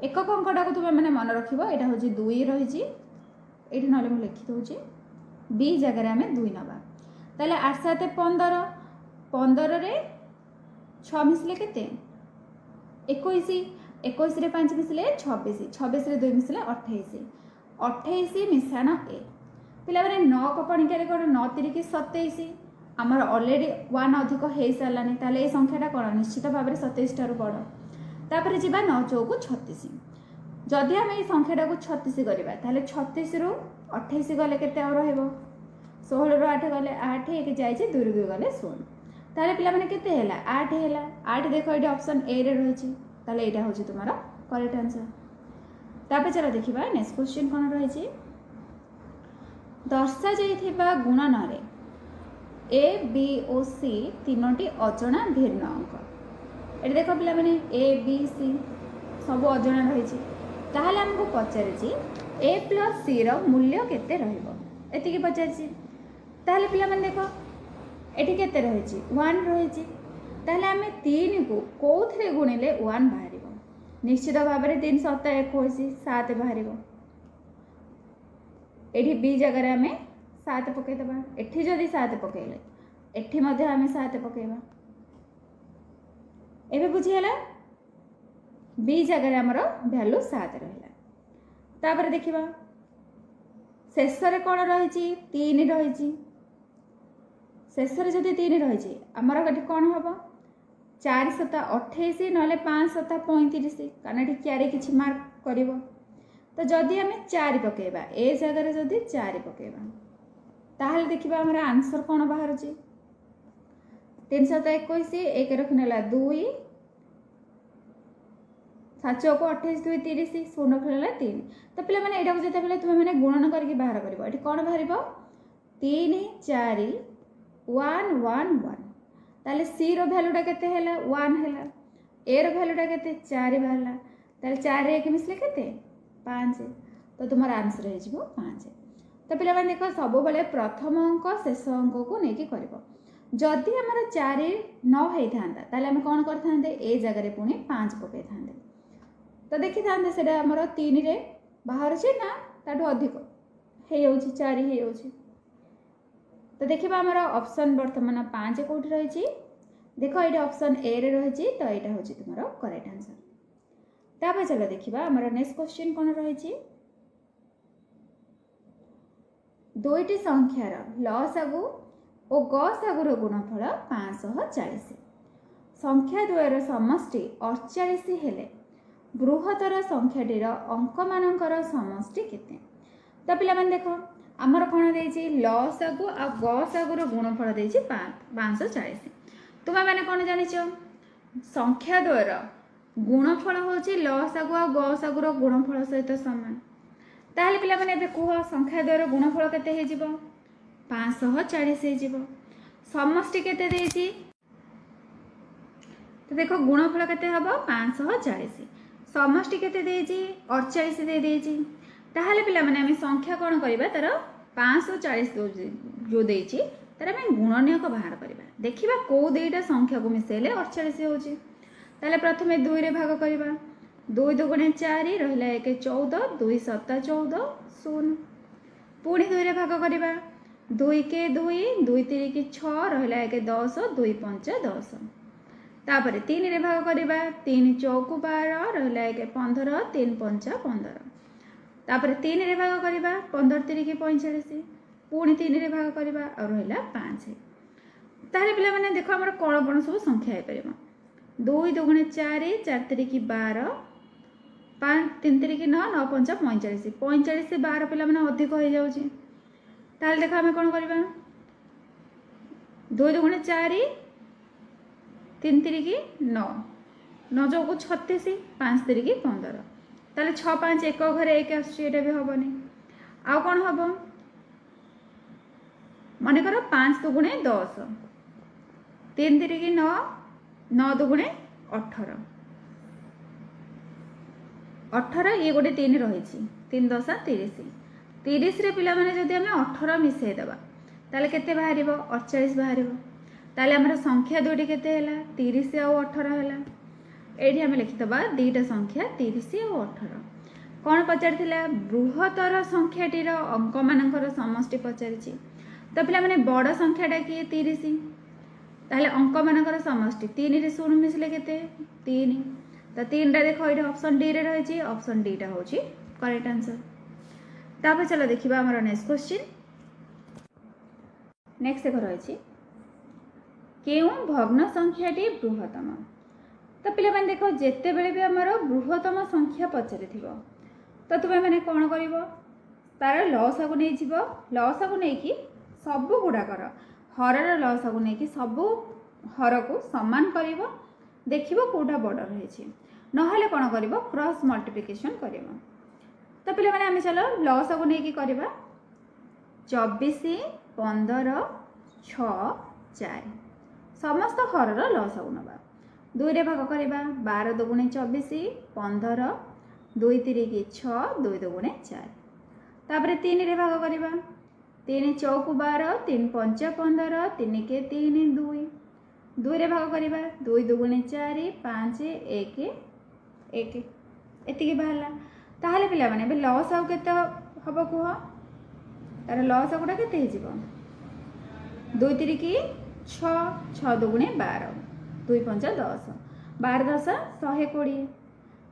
एकक अंकटा को तुम माने मन रखिबो एटा होची 2 रहिची एठी नले मु लिखि दउची बी जगह रे हमें 2 नबा। ताले 8 7 15 15 रे 6 मिसले केते 21 21 रे 5 मिसले 26 26 रे 2 मिसले 28 28 मिश्रण ए पिला माने 9 को पणिका रे कोन 9 3 की 27 आमर ऑलरेडी 1 अधिक हे सालानी ताले ए संख्याटा कोन निश्चित भाव में 27 टारु बड़। तापर जिबा 9 4 को 36 जदि हम ए संख्याटा को 36 करबा ताले 36 रु 28 गले केते और रहइबो 16 रु 8 गले 8 एक जाय छै 2 रु 2 गले 16 ताले पिला माने केते हैला 8 हैला 8 देखो एडी ऑप्शन ए रे रहिछि ताले एटा होछि तुम्हारा करेक्ट आंसर। तापर चलो देखिबा नेक्स्ट क्वेश्चन कोन रहिछि दर्शा जाइथिबा गुणन रे ए बी ओ सी तीनोटी अजଣା भिन्न अंक एटी देखो पिला माने ए बी सी सब अजଣା रहिछि ताहले हमको पचारिछि ए प्लस सी रो मूल्य केते रहइबो एति की पचारिछि ताहले पिला माने देखो एटी केते रहिछि 1 रहिछि ताहले हमें 3 को कोथरे गुणिले 1 बाहरिबो निश्चित भाव में 3 7 21 7 बाहरिबो एठी बी जगह रे हमें 7 पकई दबा एठी जदी 7 पकईले एठी मध्ये हमें 7 पकईबा एबे बुझियला बी जगह रे हमरो वैल्यू 7 रहला। तापर देखिबा शेष रे कोन रहिछि 3 रहिछि शेष रे जदी 3 रहिछि हमरो कटी कोन हबो 4 7 28 नले 5 7 35 काना ठी क्यारे किछि मार्क करिवो तो जदी हमें 4 पकईबा ए जगह रे जदी 4 पकईबा ताहले देखिबा हमरा आंसर कोन बाहर छी 3 7 21 एक रखनेला 2 7 को 28 2 30 शून्य रखनेला 3 तो पिला माने एटा को जते बेले तुमे माने गुणन करके बाहर करबो एठी कोन बाहरिबो 3 4 1 1 1 ताले सी रो वैल्यूटा केते हैला 1 हैला ए रो वैल्यूटा केते 4 बाहरला ताले 4 रे एक मिसले केते 5 तो तुम्हारा आंसर हो जिवो 5। तो पिला माने देखो सब बेले प्रथम अंक शेष अंक को नेकी करबो जदि हमर 4 न होई थांदा ताले हम कोन करथांदे ए जगह रे पुनी 5 पके थांदे तो देखि थांदे सेडा हमर 3 रे बाहर छै ना ताटो अधिक हे होछि 4 हे होछि तो देखिबा हमर ऑप्शन वर्तमान 5 कोठी रहै छी देखो एटा ऑप्शन ए रे रहै छी तो एटा होछि तुम्हारा करेक्ट आंसर। तापर चलो देखिबा हमर नेक्स्ट क्वेश्चन कोन रहै छी दुईटी संख्यार लसागु और गसागुर गुणफल 540 ସଂଖ୍ୟା ଦ୍ୱୟର ସମଷ୍ଟି 48 ହେଲେ ବୃହତ୍ତର ସଂଖ୍ୟାଟିର ଅଙ୍କମାନଙ୍କର ସମଷ୍ଟି କେତେ? ତ ପିଲାମାନେ ଦେଖ ଆମର କ'ଣ ଦେଇଛି ଲସାଗୁ ଆଉ ଗସାଗୁର ଗୁଣଫଳ ଦେଇଛି 540। ତୁମେମାନେ କ'ଣ ଜାଣିଛ ସଂଖ୍ୟା ଦ୍ୱୟର ଗୁଣଫଳ ହେଉଛି ଲସାଗୁ ଆଉ ଗସାଗୁର ଗୁଣଫଳ ସହିତ ସମାନ। ତାହେଲେ ପିଲାମାନେ ଏବେ କୁହ ସଂଖ୍ୟା ଦ୍ୱୟର ଗୁଣଫଳ କେତେ ହେଇଯିବ 540 ହେଇଯିବ। ସମଷ୍ଟି କେତେ ଦେଇଛି ତ ଦେଖ ଗୁଣଫଳ କେତେ ହେବ 540, ସମଷ୍ଟି କେତେ ଦେଇଛି 48 ଦେଇଛି। ତାହେଲେ ପିଲାମାନେ ଆମେ ସଂଖ୍ୟା କ'ଣ କରିବା ତାର 540 ଯେଉଁ ଦେଇଛି ତାର ଆମେ ଗୁଣନୀୟକ ବାହାର କରିବା। ଦେଖିବା କେଉଁ ଦୁଇଟା ସଂଖ୍ୟାକୁ ମିଶାଇଲେ 48 ହେଉଛି। ତାହେଲେ ପ୍ରଥମେ 2ରେ ଭାଗ କରିବା, 2 ଦୁଗୁଣେ 4 ରହିଲା 1 14, 2 7 14 0। ପୁଣି 2ରେ ଭାଗ କରିବା, 2 କେ 2, 2 3 6 ରହିଲା 1 10, 2 5 10। ତାପରେ 3ରେ ଭାଗ କରିବା, 3 ଚଉକୁ 12 ରହିଲା 1 15, 3 5 15। ତାପରେ 3ରେ ଭାଗ କରିବା, 15 3 45, ପୁଣି 3ରେ ଭାଗ କରିବା ଆଉ ରହିଲା 5। ତାହେଲେ ପିଲାମାନେ ଦେଖ ଆମର କ'ଣ କ'ଣ ସବୁ ସଂଖ୍ୟା ହେଇପାରିବ, 2 ଦୁଗୁଣେ 4, 4 3 12, 5 3 3 9, 9 5 45, 45 12 ପିଲାମାନେ ଅଧିକ ହେଇଯାଉଛି। ତାହେଲେ ଦେଖ ଆମେ କ'ଣ କରିବା, 2 ଦୁଗୁଣେ 4, 3 3 9, 9 ଚଉକୁ 36, 5 3 15। ତାହେଲେ 6 5 1 ଘରେ 1 ଆସୁଛି, ଏଇଟା ବି ହେବନି। ଆଉ କ'ଣ ହେବ ମନେକର 5 ଦୁଗୁଣେ 10, 3 3 9, 9 ଦୁଗୁଣେ 18, 18 ଇଏ ଗୋଟେ 3 ରହିଛି, 3 10 30। 30ରେ ପିଲାମାନେ ଯଦି ଆମେ 18 ମିଶାଇ ଦେବା ତାହେଲେ କେତେ ବାହାରିବ 48 ବାହାରିବ। ତାହେଲେ ଆମର ସଂଖ୍ୟା ଦୁଇଟି କେତେ ହେଲା 30 ଆଉ 18 ହେଲା। ଏଇଠି ଆମେ ଲେଖିଦେବା ଦୁଇଟା ସଂଖ୍ୟା 30 ଆଉ 18। କ'ଣ ପଚାରିଥିଲା ବୃହତ୍ତର ସଂଖ୍ୟାଟିର ଅଙ୍କମାନଙ୍କର ସମଷ୍ଟି ପଚାରିଛି। ତ ପିଲାମାନେ ବଡ଼ ସଂଖ୍ୟାଟା କିଏ 30, ତାହେଲେ ଅଙ୍କମାନଙ୍କର ସମଷ୍ଟି 3ରେ 0 ମିଶିଲେ କେତେ 3। ତ 3ଟା ଦେଖ ଏଇଠି ଅପସନ୍ ଡିରେ ରହିଛି, ଅପସନ୍ ଡିଟା ହେଉଛି କରେକ୍ଟ ଆନ୍ସର। ତାପରେ ଚାଲ ଦେଖିବା ଆମର ନେକ୍ସଟ କ୍ୱେଶ୍ଚିନ୍। ନେକ୍ସଟ ଦେଖ ରହିଛି କେଉଁ ଭଗ୍ନ ସଂଖ୍ୟାଟି ବୃହତ୍ତମ। ତ ପିଲାମାନେ ଦେଖ ଯେତେବେଳେ ବି ଆମର ବୃହତ୍ତମ ସଂଖ୍ୟା ପଚାରିଥିବ ତ ତୁମେମାନେ କ'ଣ କରିବ ତାର ଲସାଗୁ ନେଇଯିବ, ଲସାଗୁ ନେଇକି ସବୁ ଗୁଡ଼ାକର ହରର ଲସାଗୁ ନେଇକି ସବୁ ହରକୁ ସମାନ କରିବ, ଦେଖିବ କେଉଁଟା ବଡ଼ ରହିଛି। ନହେଲେ କ'ଣ କରିବ କ୍ରସ୍ ମଲ୍ଟିପ୍ଲିକେସନ୍ କରିବ। ତ ପିଲାମାନେ ଆମେ ଚାଲ ଲସାଗୁ ନେଇକି କରିବା, 24 15 6 4 ସମସ୍ତ ହରର ଲସାଗୁ ନେବା। 2ରେ ଭାଗ କରିବା, 12 ଦୁଗୁଣେ 24, 15, 2 3 6, 2 ଦୁଗୁଣେ 4। ତାପରେ 3ରେ ଭାଗ କରିବା, 3 ଚଉକୁ 12, 3 5 15, 3 କେ 3 2। 2ରେ ଭାଗ କରିବା, 2 ଦୁଗୁଣେ 4, 5 1 1 ଏତିକି ବାହାରିଲା। ତାହେଲେ ପିଲାମାନେ ଏବେ ଲସାଗୁ କେତେ ହେବ କୁହ, ତାର ଲସାଗୁଟା କେତେ ହେଇଯିବ 2 3 6, 6 ଦୁଗୁଣେ 12, 2 5 10, 12 10 120।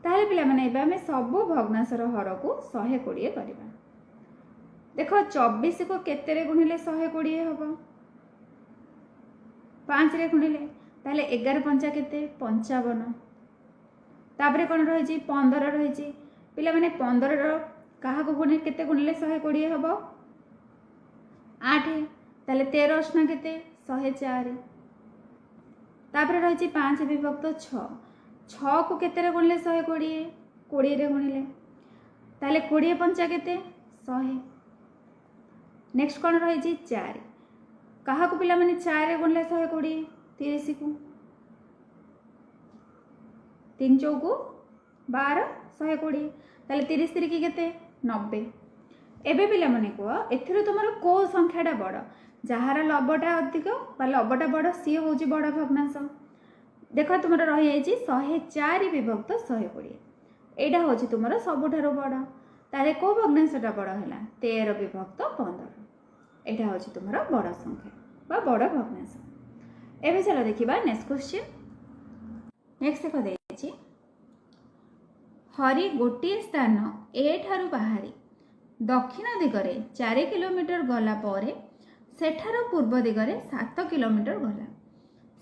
ତାହେଲେ ପିଲାମାନେ ଏବେ ଆମେ ସବୁ ଭଗ୍ନାଂଶର ହରକୁ 120 କରିବା। ଦେଖ 24କୁ କେତେରେ ଗୁଣିଲେ 120 ହେବ 5ରେ ଗୁଣିଲେ, ତାହେଲେ 11 5 କେତେ 55। ତାପରେ କ'ଣ ରହିଛି 15 ରହିଛି, ପିଲାମାନେ 15ର କାହାକୁ ଗୁଣି କେତେ ଗୁଣିଲେ 120 ହେବ 8, ତାହେଲେ 13 ଅଷ୍ଟନା କେତେ 104। ତାପରେ ରହିଛି 5 ବିଭକ୍ତ 6, 6କୁ କେତେରେ ଗୁଣିଲେ 120 20ରେ ଗୁଣିଲେ, ତାହେଲେ 20 5 କେତେ 100। ନେକ୍ସଟ କ'ଣ ରହିଛି 4, କାହାକୁ ପିଲାମାନେ 4ରେ ଗୁଣିଲେ 120 30କୁ, 3 ଚଉକୁ 12 120, ତାହେଲେ 30 3 କେତେ 90। ଏବେ ପିଲାମାନେ କୁହ ଏଥିରୁ ତୁମର କେଉଁ ସଂଖ୍ୟାଟା ବଡ଼, ଯାହାର ଲବଟା ଅଧିକ ବା ଲବଟା ବଡ଼ ସିଏ ହେଉଛି ବଡ଼ ଭଗ୍ନାଂଶ। ଦେଖ ତୁମର ରହିଯାଇଛି 104 ବିଭକ୍ତ 120, ଏଇଟା ହେଉଛି ତୁମର ସବୁଠାରୁ ବଡ଼। ତାହେଲେ କେଉଁ ଭଗ୍ନାଂଶଟା ବଡ଼ ହେଲା 13 ବିଭକ୍ତ 15, ଏଇଟା ହେଉଛି ତୁମର ବଡ଼ ସଂଖ୍ୟା ବା ବଡ଼ ଭଗ୍ନାଂଶ। ଏବେ ଚାଲ ଦେଖିବା ନେକ୍ସଟ କ୍ୱେଶ୍ଚିନ୍। ନେକ୍ସଟ ଦେଖ ଦେଇଛି ହରି ଗୋଟିଏ ସ୍ଥାନ ଏ ଠାରୁ ବାହାରି ଦକ୍ଷିଣ ଦିଗରେ 4 କିଲୋମିଟର ଗଲା ପରେ ସେଠାରୁ ପୂର୍ବ ଦିଗରେ 7 କିଲୋମିଟର ଗଲା।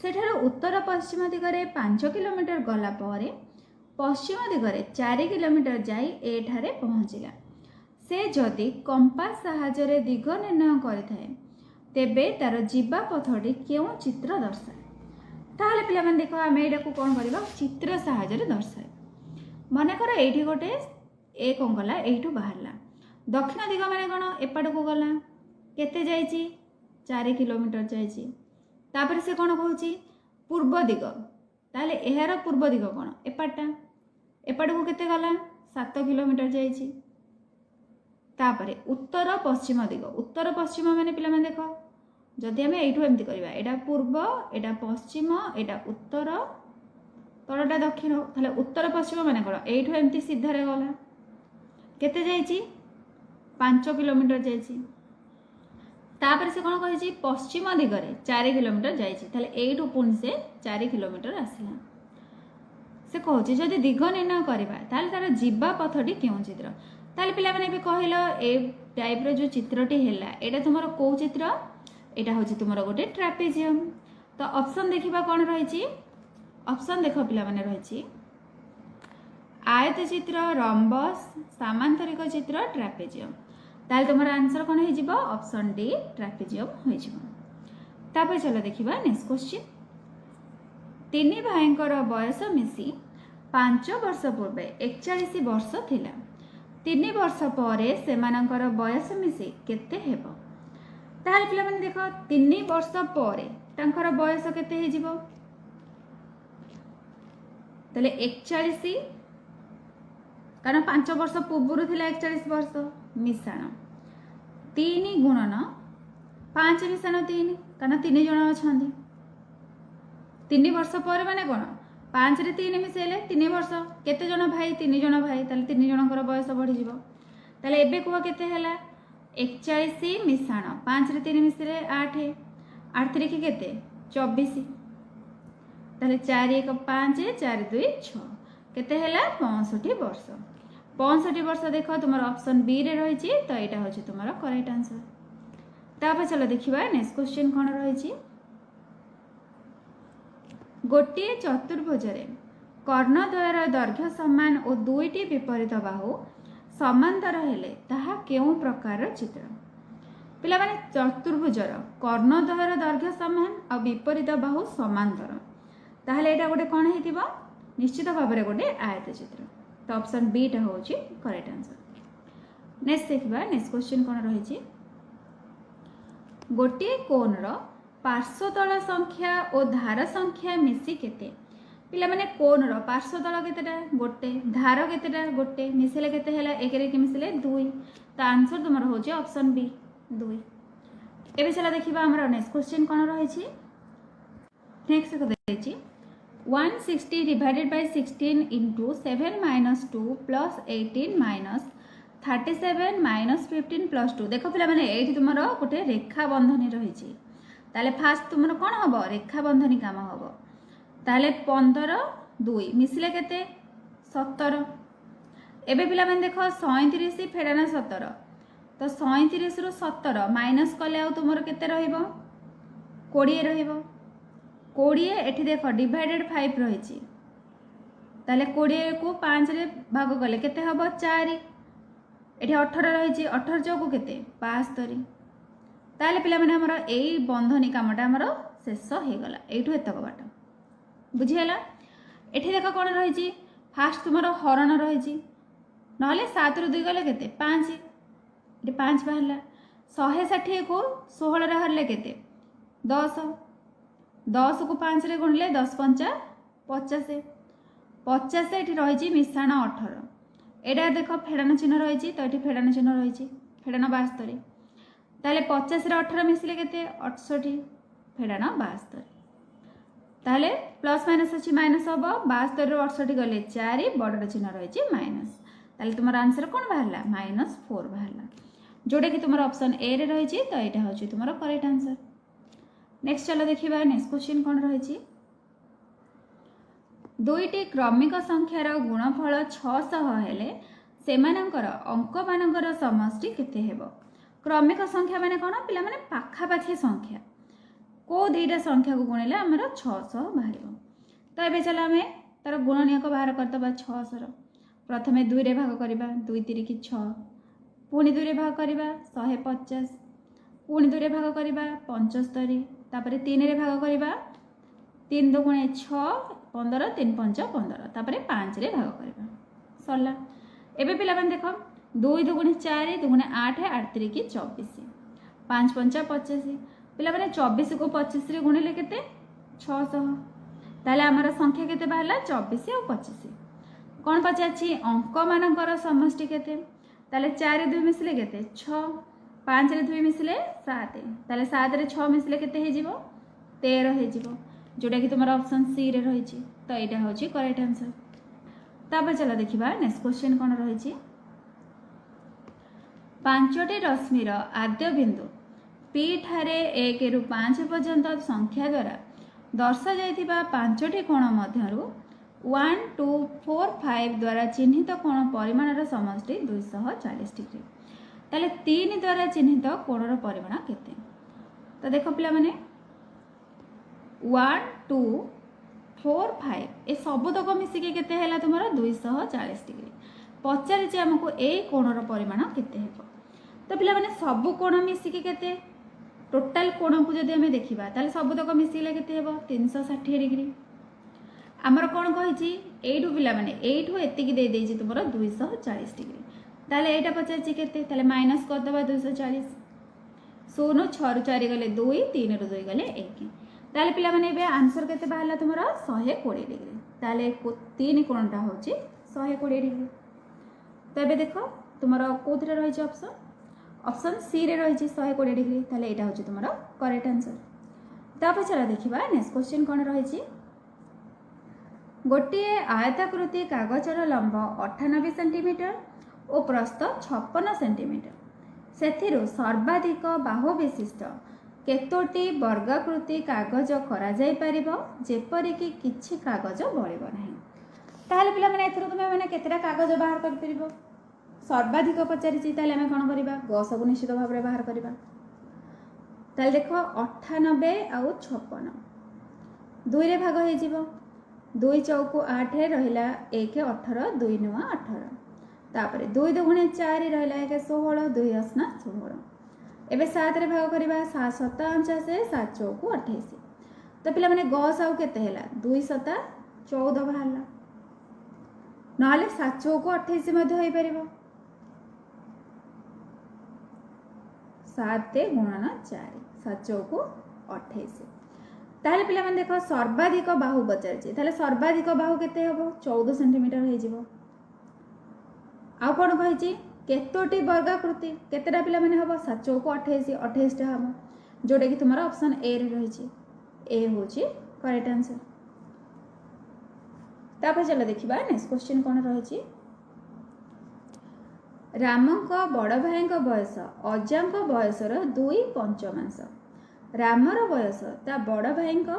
ସେଠାରୁ ଉତ୍ତର ପଶ୍ଚିମ ଦିଗରେ 5 କିଲୋମିଟର ଗଲା ପରେ ପଶ୍ଚିମ ଦିଗରେ 4 କିଲୋମିଟର ଯାଇ ଏଠାରେ ପହଞ୍ଚିଲା। ସେ ଯଦି କମ୍ପାସ ସାହାଯ୍ୟରେ ଦିଗ ନିର୍ଣ୍ଣୟ କରିଥାଏ ତେବେ ତାର ଯିବା ପଥଟି କେଉଁ ଚିତ୍ର ଦର୍ଶାଏ? ତାହେଲେ ପିଲାମାନେ ଦେଖ ଆମେ ଏଇଟାକୁ କ'ଣ କରିବା ଚିତ୍ର ସାହାଯ୍ୟରେ ଦର୍ଶାଏ। ମନେକର ଏଇଠି ଗୋଟେ ଏ କ'ଣ କଲା ଏଇଠୁ ବାହାରିଲା ଦକ୍ଷିଣ ଦିଗ ମାନେ କ'ଣ ଏପଟକୁ ଗଲା କେତେ ଯାଇଛି 4 କିଲୋମିଟର ଯାଇଛି। ତାପରେ ସେ କ'ଣ କହୁଛି ପୂର୍ବ ଦିଗ ତାହେଲେ ଏହାର ପୂର୍ବ ଦିଗ କ'ଣ ଏପଟଟା ଏପଟକୁ କେତେ ଗଲା 7 କିଲୋମିଟର ଯାଇଛି। ତାପରେ ଉତ୍ତର ପଶ୍ଚିମ ଦିଗ ଉତ୍ତର ପଶ୍ଚିମ ମାନେ ପିଲାମାନେ ଦେଖ ଯଦି ଆମେ ଏଇଠୁ ଏମିତି କରିବା ଏଇଟା ପୂର୍ବ ଏଇଟା ପଶ୍ଚିମ ଏଇଟା ଉତ୍ତର ତଳଟା ଦକ୍ଷିଣ ତାହେଲେ ଉତ୍ତର ପଶ୍ଚିମ ମାନେ କ'ଣ ଏଇଠୁ ଏମିତି ସିଧାରେ ଗଲା କେତେ ଯାଇଛି 5 କିଲୋମିଟର ଯାଇଛି। ତାପରେ ସେ କ'ଣ କହିଛି ପଶ୍ଚିମ ଦିଗରେ 4 କିଲୋମିଟର ଯାଇଛି ତାହେଲେ ଏଇଠୁ ପୁଣି ସେ 4 କିଲୋମିଟର ଆସିଲା। ସେ କହୁଛି ଯଦି ଦିଗ ନିର୍ଣ୍ଣୟ କରିବା ତାହେଲେ ତାର ଯିବା ପଥଟି କେଉଁ ଚିତ୍ର? ତାହେଲେ ପିଲାମାନେ ଏବେ କହିଲ ଏ ଟାଇପ୍ର ଯେଉଁ ଚିତ୍ରଟି ହେଲା ଏଇଟା ତୁମର କେଉଁ ଚିତ୍ର? ଏଇଟା ହେଉଛି ତୁମର ଗୋଟେ ଟ୍ରାପେଜିୟମ୍। ତ ଅପସନ୍ ଦେଖିବା କ'ଣ ରହିଛି ଅପସନ୍ ଦେଖ ପିଲାମାନେ ରହିଛି ଆୟତ ଚିତ୍ର ରମ୍ବସ୍ ସାମାନ୍ତରିକ ଚିତ୍ର ଟ୍ରାପେଜିୟମ୍। ତାହେଲେ ତୁମର ଆନ୍ସର କ'ଣ ହେଇଯିବ ଅପସନ୍ ଡି ଟ୍ରାପେଜିୟମ୍ ହୋଇଯିବ। ତାପରେ ଚାଲ ଦେଖିବା ନେକ୍ସଟ କ୍ୱେଶ୍ଚିନ୍। ତିନି ଭାଇଙ୍କର ବୟସ ମିଶି 5 ବର୍ଷ ପୂର୍ବେ 41 ବର୍ଷ ଥିଲା। 3 ବର୍ଷ ପରେ ସେମାନଙ୍କର ବୟସ ମିଶି କେତେ ହେବ? ତାହେଲେ ପିଲାମାନେ ଦେଖ 3 ବର୍ଷ ପରେ ତାଙ୍କର ବୟସ କେତେ ହେଇଯିବ? ତାହେଲେ 41 କାରଣ 5 ବର୍ଷ ପୂର୍ବରୁ ଥିଲା 41 ବର୍ଷ ମିଶାଣ 3 ଗୁଣନ 5 ମିଶାଣ 3 କାରଣ 3 ଜଣ ଅଛନ୍ତି। 3 ବର୍ଷ ପରେ ମାନେ କ'ଣ 5ରେ 3 ମିଶାଇଲେ 3 ବର୍ଷ କେତେ ଜଣ ଭାଇ 3 ଜଣ ଭାଇ ତାହେଲେ 3 ଜଣଙ୍କର ବୟସ ବଢ଼ିଯିବ। ତାହେଲେ ଏବେ କୁହ କେତେ ହେଲା 41 ମିଶାଣ 5ରେ 3 ମିଶାଇଲେ 8 8 3 କେତେ 24 ତାହେଲେ 4 1 5 4 2 6 କେତେ ହେଲା 65 ବର୍ଷ। 65 ବର୍ଷ ଦେଖ ତୁମର ଅପସନ୍ ବି ରେ ରହିଛି ତ ଏଇଟା ହେଉଛି ତୁମର କରେକ୍ଟ ଆନ୍ସର। ତାପରେ ଚାଲ ଦେଖିବା ନେକ୍ସଟ କ୍ୱେଶ୍ଚିନ୍ କ'ଣ ରହିଛି। ଗୋଟିଏ ଚତୁର୍ଭୁଜରେ କର୍ଣ୍ଣଦ୍ୱୟର ଦୈର୍ଘ୍ୟ ସମାନ ଓ 2ଟି ବିପରୀତ ବାହୁ ସମାନ୍ତର ହେଲେ ତାହା କେଉଁ ପ୍ରକାରର ଚିତ୍ର? ପିଲାମାନେ ଚତୁର୍ଭୁଜର କର୍ଣ୍ଣଦ୍ୱୟର ଦୈର୍ଘ୍ୟ ସମାନ ଆଉ ବିପରୀତ ବାହୁ ସମାନ୍ତର ତାହେଲେ ଏଇଟା ଗୋଟେ କ'ଣ ହେଇଥିବ ନିଶ୍ଚିତ ଭାବରେ ଗୋଟେ ଆୟତ ଚିତ୍ର। ତ ଅପସନ୍ ବିଟା ହେଉଛି କରେକ୍ଟ ଆନ୍ସର। ନେକ୍ସଟ ଦେଖିବା ନେକ୍ସଟ କ୍ୱେଶ୍ଚିନ୍ କ'ଣ ରହିଛି। ଗୋଟିଏ କୋନ୍ର ପାର୍ଶ୍ୱତଳ ସଂଖ୍ୟା ଓ ଧାର ସଂଖ୍ୟା ମିଶି କେତେ? ପିଲାମାନେ କୋନ୍ର ପାର୍ଶ୍ୱତଳ କେତେଟା ଗୋଟେ ଧାର କେତେଟା ଗୋଟେ ମିଶିଲେ କେତେ ହେଲା 1 1 ମିଶିଲେ 2 ତ ଆନ୍ସର ତୁମର ହେଉଛି ଅପସନ୍ ବି 2। ଏବେ ଚାଲ ଦେଖିବା ଆମର ନେକ୍ସଟ କ୍ୱେଶ୍ଚିନ୍ କ'ଣ ରହିଛି। ନେକ୍ସଟ ଦେଇଛି 160 divided by 16 into 7 minus 2 plus 18 minus 37 minus 15 plus 2 ଦେଖ ପିଲାମାନେ ଏଇଠି ତୁମର ଗୋଟେ ରେଖା ବନ୍ଧନୀ ରହିଛି ତାହେଲେ ଫାଷ୍ଟ ତୁମର କ'ଣ ହେବ ରେଖା ବନ୍ଧନୀ କାମ ହେବ। ତାହେଲେ 15 2 ମିଶିଲେ କେତେ 17। ଏବେ ପିଲାମାନେ ଦେଖ 37 ଫେଡ଼ାନ 17 ତ 37ରୁ 17 ମାଇନସ୍ କଲେ ଆଉ ତୁମର କେତେ ରହିବ 20 ରହିବ। 20 ଏଠି ଦେଖ ଡିଭାଇଡେଡ୍ 5 ରହିଛି ତାହେଲେ 20କୁ 5ରେ ଭାଗ କଲେ କେତେ ହେବ 4 ଏଠି 18 ରହିଛି 18 ଚଉକୁ କେତେ 72। ତାହେଲେ ପିଲାମାନେ ଆମର ଏଇ ବନ୍ଧନୀ କାମଟା ଆମର ଶେଷ ହେଇଗଲା ଏଇଠୁ ଏତକ ବାଟ ବୁଝିହେଲା। ଏଠି ଦେଖ କ'ଣ ରହିଛି ଫାଷ୍ଟ ତୁମର ହରଣ ରହିଛି ନହେଲେ 7ରୁ 2 ଗଲେ କେତେ 5 ଏଠି 5 ବାହାରିଲା 160କୁ 16ରେ ହରିଲେ କେତେ 10 10କୁ 5ରେ ଗୁଣିଲେ 10 5 50 50 ଏଠି ରହିଛି ମିଶାଣ 18 ଏଇଟା ଦେଖ ଫେଡ଼ାନ ଚିହ୍ନ ରହିଛି ତ ଏଠି ଫେଡ଼ାନ ଚିହ୍ନ ରହିଛି ଫେଡ଼ାନ 72 ତାହେଲେ 50ରେ 18 ମିଶିଲେ କେତେ 68 ଫେଡ଼ାନ 72 ତାହେଲେ ପ୍ଲସ୍ ମାଇନସ୍ ଅଛି ମାଇନସ୍ ହେବ 72ରୁ 68 ଗଲେ 4 ବଡ଼ର ଚିହ୍ନ ରହିଛି ମାଇନସ୍ ତାହେଲେ ତୁମର ଆନ୍ସର କ'ଣ ବାହାରିଲା -4 ବାହାରିଲା ଯେଉଁଟାକି ତୁମର ଅପସନ୍ ଏରେ ରହିଛି ତ ଏଇଟା ହେଉଛି ତୁମର କରେକ୍ଟ ଆନ୍ସର। ନେକ୍ସଟ ଚାଲ ଦେଖିବା ନେକ୍ସଟ କ୍ୱେଶ୍ଚିନ୍ କ'ଣ ରହିଛି। ଦୁଇଟି କ୍ରମିକ ସଂଖ୍ୟାର ଗୁଣଫଳ 600 ହେଲେ ସେମାନଙ୍କର ଅଙ୍କମାନଙ୍କର ସମଷ୍ଟି କେତେ ହେବ? କ୍ରମିକ ସଂଖ୍ୟା ମାନେ କ'ଣ ପିଲାମାନେ ପାଖାପାଖି ସଂଖ୍ୟା को दुईटा संख्या को गुणिले आमर 600 बाहर। तो ये चल आम तार गुणनीयक बाहर करदे 600 प्रथम 2 रे भाग करवा 2 3 की 6 पुणी 2 रे भाग करवा 150 पुणी 2 रे भाग करवा 75 तापर 3 रे भाग करवा 3 2 गुणे 6 15 3 5 15 तापर 5 रे भाग करवा सरला। एबे पिला माने देखो 2 2 गुणे 4 2 गुणे 8 8 3 की 24 5 5 85 पिला माने 24 को 25 रे गुणिले केते 600 ताले हमर संख्या केते बाहला 24 और 25 कोन पचाछि अंक मानकर समष्टि केते ताले 4 2 मिसले केते 6 5 रे 2 मिसले 7 ताले 7 रे 6 मिसले केते हे जिवो 13 हे जिवो जोटा कि तुम ऑप्शन सी रे रही। तो यहाँ हूँ करेक्ट आंसर। तापर चलो देखा नेक्स्ट क्वेश्चन कौन रही 5टी रश्मिर आद्य बिंदु P ठारे 1 ରୁ 5 पर्यंत संख्या द्वारा दर्शा जाइथिबा 5टी कोण मध्यरु 1 2 4 5 द्वारा चिन्हित कोण परिमाणर समष्टि 240 डिग्री ताले 3 द्वारा चिन्हित कोणर परिमाण केते। तो देखो पिला माने 1 2 4 5 ए सबतक मिसिके केते हैला तुमरा 240 डिग्री पचारे आमको ए कोणर परिमाण केते हेबो। तो पिला माने सब कोण मिसिके केते टोटाल कोण को जदि हमें देखिबा ताले सबतक मिसिले केते हेबो 360 डिग्री आमर कोण कहिछि एठु पिला माने एठु एतिकी दे देछि तुमरा 240 डिग्री ताले एटा पचारे केते ताले माइनस कर दबा 240 शून्य 6 ରୁ 4 गले 2 3 ରୁ 2 गले 1 ताले पिला माने बे आंसर केते बाहला तुमरा 120 डिग्री ताले 3 कोणटा होछि 120 डिग्री। तो एबे देखो तुमरा कोथरे रहिछि ऑप्शन ऑप्शन सी रे रहिछि 120 डिग्री ताले एटा होछि तुमरा करेक्ट आंसर। तापर चला देखिबा नेक्स्ट क्वेश्चन कोन रहिछि गोटिए आयताकृति कागजर लंब 98 सेंटीमीटर और प्रस्थ 56 सेंटीमीटर सेथिरु सर्वाधिक बाहु विशिष्ट केतोटी वर्गाकृति कागज करा जाय परिबो जेपरिक किछि कागज बळिबो नाही। ताहले पिला माने एथरो तुमे माने केतेटा कागज बाहर कर परिबो सर्वाधिक पचारिछि ताहले हमें कोन करिबा गस को निश्चित भाव रे बाहर करिबा। ताहले देखो 98 आउ 56 2 रे भाग हे जिवो 2 चौको 8 रहिला 1 18 2 9 18 तापर 2 2 गुणे 4 रहिला 1 16 2 8 16 एबे 7 रे भाग करिबा 7 7 49 7 चौको 28 तो पिला माने गस आउ केते हैला 2 7 14 बाहरला नहले 7 चौको 28 मध्ये होई परिबो 7 गुणन 4 7 चौको 28 ताहले पिला माने देखो सर्वाधिक बाहु पचारछि ताहले सर्वाधिक बाहु केते हबो 14 सेंटीमीटर हे जिवो आ कोन कहिछि केतोटी वर्गाकृति केतेटा पिला माने हबो 7 चौको 28 28 टा हबो जोडे कि तुम्हारा ऑप्शन ए रे रहिछि ए होछि करेक्ट आंसर। तापर चलो देखिबा नेक्स्ट क्वेश्चन कोन रहिछि रामक बड़ भाईक बयस अजाक बयसर 2 पंचमांश रामर बयस ता बड़ भाईक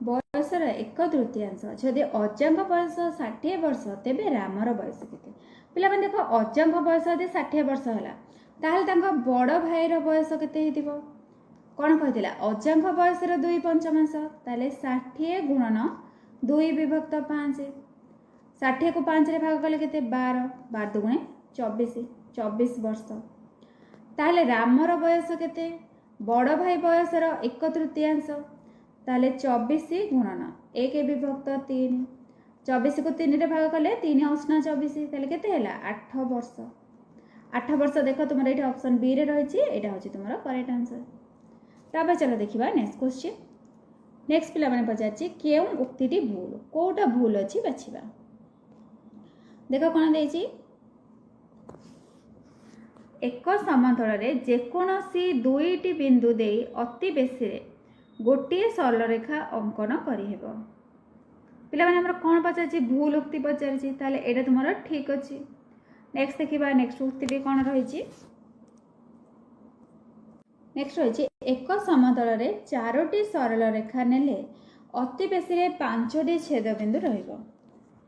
बयसर 1/3 जदि अजाक बयस 60 वर्ष तेबे रामर बयस केते पिला माने देखो अजाक बयस यदि 60 वर्ष होला ताहले तांका बड़ भाईर बयस केते हेतिबो कोन कहितला अजाक बयसर 2 पंचमांश ताले 60 गुणन 2 विभक्त 5 60 को 5 रे भाग कले केते 12 12 दुगुणे 24 वर्ष ताहले रामर बयस केते बड़ भाई बयसर 1/3 ताले 24 गुणन 1 विभक्त 3 24 को 3 रे भाग कले 3 8 24 ताले केते हैला 8 वर्ष 8 वर्ष देखो तुमरा एटा ऑप्शन बी रे रहिछि एटा होछि तुमरा करेक्ट आंसर। ताबे चलो देखिबा नेक्स्ट क्वेश्चन नेक्स्ट पिला माने पचाछि केउ उक्तिटी भूल कोटा भूल अछि बाछिबा देखो कोन देछि एक समतल रे जेकोनोसी दुईटी बिंदु दे अति बेसी रे गोटे सरल रेखा अंकन करि हेबो पिला माने हमरा कोन पचाछि भूल उक्ति पचारिछि ताले एटा तुमरा ठीक अछि। नेक्स्ट देखिबा नेक्स्ट उक्ति कोन रहिछि नेक्स्ट रहिछि एक समतल रे चारोटी सरल रेखा नेले अति बेसी रे 5टी छेद बिंदु रहिबो।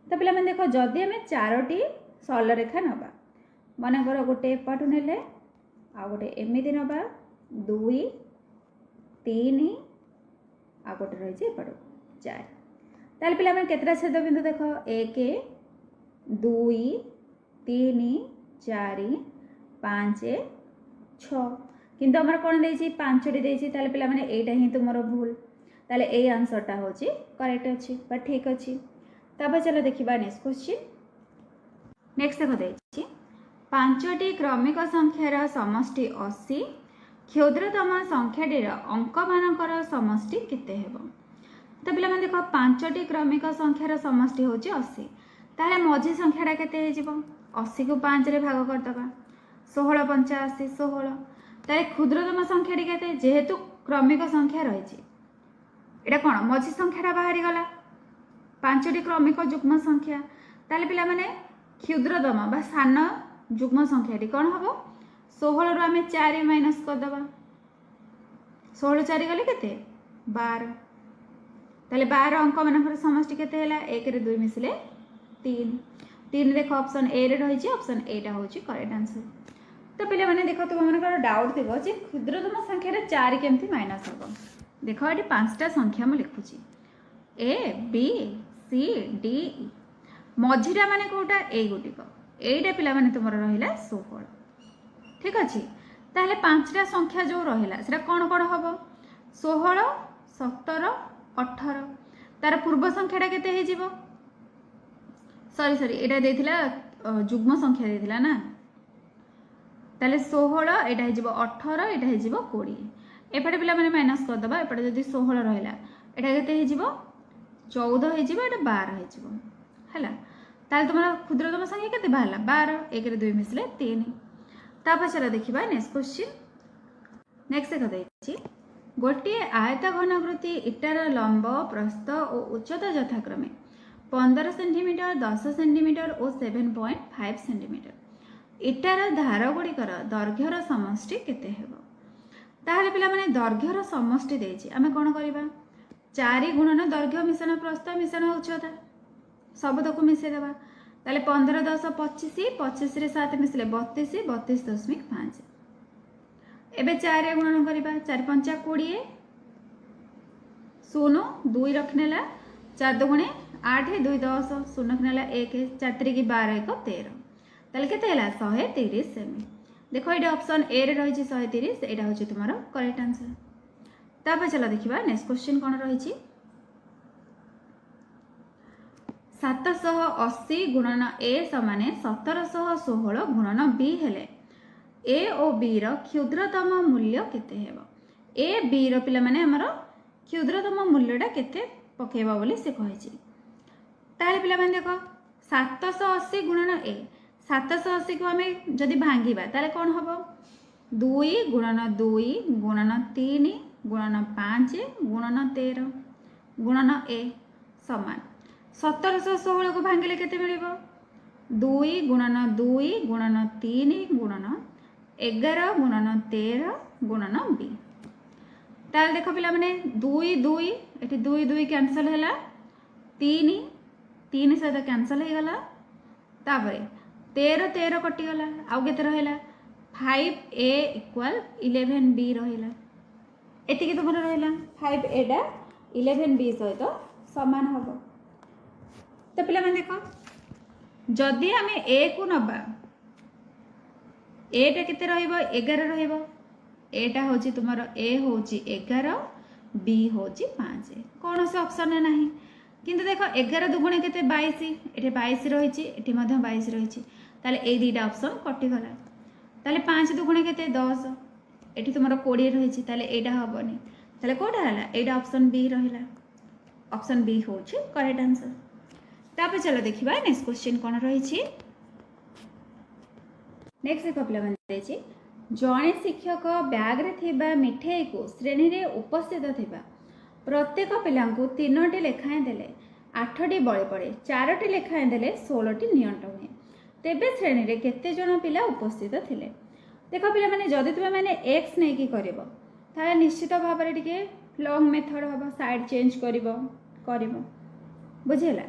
तो पिला माने देखो जदि हमें चारोटी सरल रेखा नबा मनकर गोटे एपटू नेले आ गोटे एमिति नबा 2 तीन आ गोटे रही एपट 4 ताल पे केतटा छेदबिंदु देख 1 2 3 4 5 6 किंतु आमर कौन देती 5टी देती पे मैंने ही तुम भूल ताले ए आंसरटा हूँ करेक्ट अच्छी बा ठीक अच्छी तापर चलो देखा नेक्स्ट क्वेश्चन नेक्स्ट देख देखिए 5टी क्रमिक संख्यार समष्टि 80 क्षुद्रतम संख्याटीर अंक मानकर समष्टि केते हेबो तो पे देख 5टी क्रमिक संख्यार समष्टि हूँ 80 ताले मझी संख्याटा केते 80 को 5 रे भाग करदबा 16 85 16 ताले क्षुद्रतम संख्याटी केते जेहेतु क्रमिक संख्या रही एटा कौन मझी संख्याटा बाहरी गला 5टी क्रमिक जुग्म संख्या ताले पिला माने क्षुद्रतम बा सान जुग्म संख्याटी कौन हम 16 रु आम 4 माइनस करदबा 16 4 गले केते 12 ताले 12 अंक मानकर समष्टि केते हैला 1 रे 2 मिसले 3 3 देख ऑप्शन ए रे रही ऑप्शन एटा होची करेक्ट आंसर तो पे मैंने देख तुम डाउट थी जे क्षुद्रतम संख्या 4 केमती माइनस हम देख ये 5टा संख्या मुझे लिखुची A B C D E मझीटा माने कोटा ए गुटिक एटा पिला माने तुम रहिला 16 ठीक अच्छे ताहले 5टा संख्या जो रहिला सेटा कौन कौन हम 16 17 18 तार पूर्व संख्याटा केते हेजिबो सॉरी सॉरी एटा देथिला जुग्म संख्या देथिला ना ताले 16 एटा हेजिबो 18 एटा हेजिबो 20 एपटे पिला माने माइनस करदबा एपटे जदि 16 रहिला एटा केते हेजिबो 14 हेजिबो एटा 12 हेजिबो हैला ताले तुमरा क्षुद्रतम संख्या केते बाहला 12 1 रे 2 मिसले 3 तापर चला देखिबा नेक्स्ट क्वेश्चन नेक्स्ट देखा देछि गोटे आयत घनाकृति इटार लंब प्रस्थ और उच्चता यथाक्रमे 15 सेंटीमीटर 10 सेंटीमीटर और 7.5 सेंटीमीटर इटार धार गुड़िकर दैर्घ्यर समष्टि केते हेबो ताहले पिला माने दैर्घ्यर समष्टि देछि आमे कोन करबा 4 गुणन दैर्घ्य मिश्रण प्रस्थ मिश्रण उच्चता सब तक मिसे देबा ताले 15 10 25 25 रे 7 मिसले 32 32.5 एबे 4 गुणन करबा 4 5 20 शून्य 2 रखनेला 4 दुगुणे 8 2 10 शून्य रखनेला 1 4 3 12 1 13 ताले केते हैला 130 सेमी देखो ये ऑप्शन ए रे रही 130 एटा होची तुम्हारा करेक्ट आंसर तापर चला देखिबा नेक्स्ट क्वेश्चन कोन रही 780 गुणन ए समाने 1716 गुणन बी हेले ए और बी रो क्षुद्रतम मूल्य केते हेबो ए बी रो पिला माने हमरो क्षुद्रतम मूल्यटा केते पकेबा बोली से कहिछि ताले पिला माने देखो 780 गुणन ए 780 को आम जदि भांगा ताले कौन हम 2 गुणन 2 गुणन 3 गुणन 5 गुणन 13 गुणन ए समान 1716 को भांगिले केते मिलिबो 2 गुणन 2 गुणन 3 गुणन 11 गुणन 13 गुणन बी ताले देख पिला माने 2 2 एठी 2 2 कैंसिल हैला 3 3 सहित कैंसिल हो गला तापरे 13 13 कटिगला आउ केते रहिला 5a इक्वल 11b रहिला एतिके तुमर रहिला 5a टा 11b सहित समान हबो तो पिला माने देखो जदि आमे a को नबा a टा केते रहिबो 11 रहिबो a टा होची तुमर a होची 11 b होची 5 कौन से ऑप्शन नाही किंतु देखो 11 दुगुणे केते 22 एठी 22 रहिची एठी मध्ये 22 रहिची ताले ए दुईटा ऑप्शन कटिगला ताले 5 दुगुणे केते 10 एठी तुमर 20 रहिची ताले एटा हबनी ताले कोटा हला एटा ऑप्शन बी रहिला ऑप्शन बी होची करेक्ट आंसर तापर चलो देखिबा नेक्स्ट क्वेश्चन कोन रहिची नेक्स्ट कपला बंदेची जणे शिक्षक बैग रे थिबा मिठाई को श्रेणी रे उपस्थित थिबा प्रत्येक पिला को 3टी लेखाएं देले 8टी बळे पड़े 4टी लेखाएं देले 16टी नियंट हुए तेबे श्रेणी रे केते जन पिला उपस्थित थिले देखो पिला माने जदि तुमे माने x नै की करबो ताले निश्चित भाव रे टिके लॉन्ग मेथड हबो साइड चेंज करबो बुझेला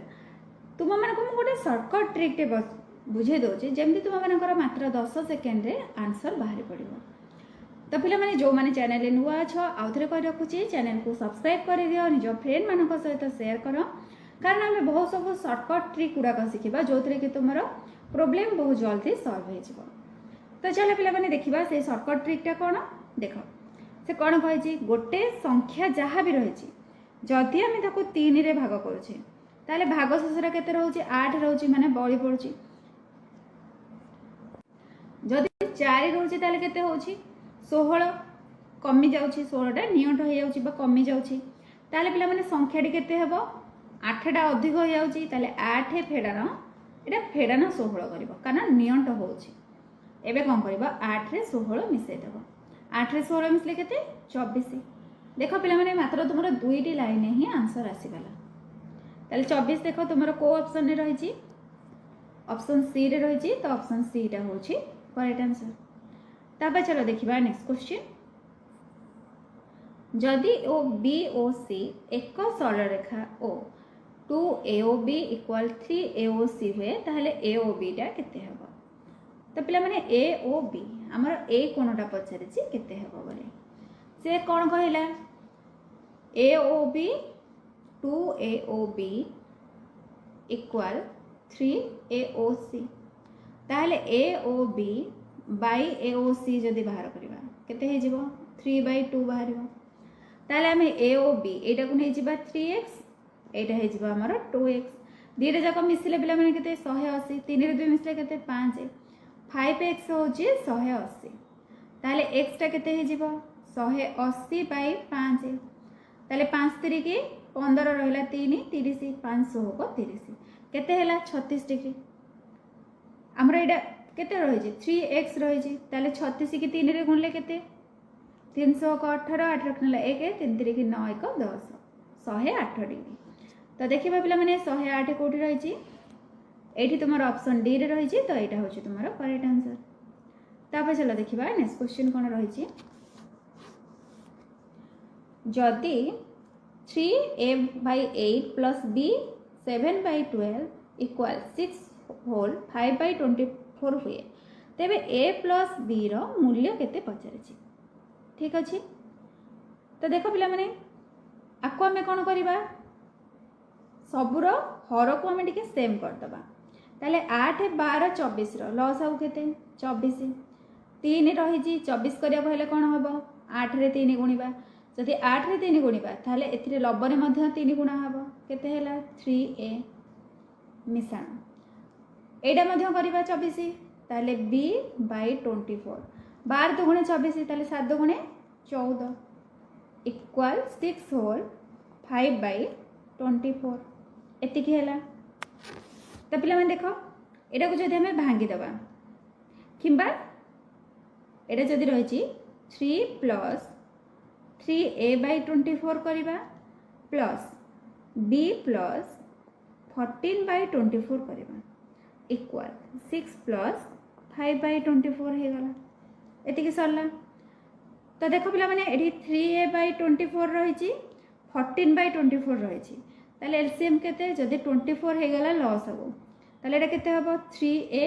तुम माने को गोटे शॉर्टकट ट्रिक टे बुझे दोचे जेमती तुम मानकर मात्र 10 सेकेंड रे आंसर बाहरी पड़िबो तो पे जो मैंने चैनल नुआ अछ आउ थे कही रखुच्छी चैनल को सब्सक्राइब कर दियो निज फ्रेंड मान सहित सेयार कर कारण आम बहुत सब सर्टकट ट्रिक गुड़ाक शिखा जो थे कि तुम प्रोब्लेम बहुत जल्दी सल्व हो। तो चलो पे देखा से सर्टकट ट्रिकटा कौन देख से कौन कही गोटे संख्या जहाँ भी रही जदि आम ताको 3 रे भाग करुचे ताले भाग शेषर के रोचे 8 रोचे माने बड़ी पड़ुची जदि 4 रोचे ताले केते होची 16 कमी जाउची 16टा नियंट हो जाउची बा कमी जाउची ताले पिला माने संख्याटी केते हेबो 8टा अधिक हो जाउची ताले 8 फेडान एटा फेडान 16 करबो कारण नियंट होची। एबे कोन करबो 8 रे 16 मिसै देबो 8 रे 16 मिसले केते 24। देख पिला माने मात्र तुमरो दुईटी लाइन ही आंसर आसीगला ताले 24 देख तुमरो को ऑप्शन रे रहिची ऑप्शन सी रे रहिची तो ऑप्शन सी टा होची करेक्ट आंसर। तापर चलो देखिबा नेक्स्ट क्वेश्चन जदि ओ बी ओ सी एक सरल रेखा ओ 2AOB इक्वल 3AOC हुए ताहले AOB टा केते हेबो। तो पिला माने AOB हमर ए कोनटा पछारिची केते हेबो बोले से कोन कहला AOB 2AOB इक्वल 3AOC ताहले AOB बाई AOC जदि बाहर करबा केते हे जिवो 3/2 बाहरिबो ताहले हमें AOB एटा को नै जिबा 3x एटा हे जिबा हमर 2x दीटा जाक मिसले पिला माने केते 180 3 रे 2 मिसले केते 5 5x होची 180 ताहले x टा केते हे जिवो 180/5 ताहले 5 3 की 15 रहला 3 30 500 होको 30 केते हैला 36 डिग्री हमरा एटा केते रहि जे 3x रहि जे ताहले 36 की 3 रे गुणले केते 300 को 18 8 रखनला 1 3 3 की 9 1 10 108 डिग्री। तो देखिबा पिला माने 108 कोठी रहि जे एठी तुमर ऑप्शन डी रे रहि जे तो एटा होची तुमर करेक्ट आंसर। तापर चलो देखिबा नेक्स्ट क्वेश्चन कोन रहि जे जदि 3a/8 plus b 7/12 equal 6 whole 5/24 हुए तेबे a प्लस b रो मूल्य केते पचारिछि ठीक अछि। तो देखो पिला माने आको हमें कोन करिबा सबुर हर को हमें टिके सेम कर दबा ताले 8 12 24 रो लॉस आउ केते 24 3 रहि जी 24 करिया कहले कोन हबो 8 रे 3 गुणिबा जदि 8 रे 3 गुणिबा ताले एथिरे लबरे मध्य 3 गुणा हबो केते हैला 3a मिसाण एडा मध्य करिबा 24 ताले b/24 12 दुगुणे 24 ताले 7 दुगुणे 14 इक्वल 6 होल 5/24 एतिकी हैला। तो पिला माने देखो एडा को जदि हमें भांगी दबा किंबा एडा जदि रहिची 3 प्लस 3a/24 करिबा प्लस b प्लस 14/24 करिबा इक्वल 6 प्लस 5/24 हे गला एतिकी सरला। तो देखो पिला माने एठी 3a/24 रहिची 14/24 रहिची ताले एलसीएम केते जदि 24 हे गला लॉस हबो ताले एटा केते हबो 3a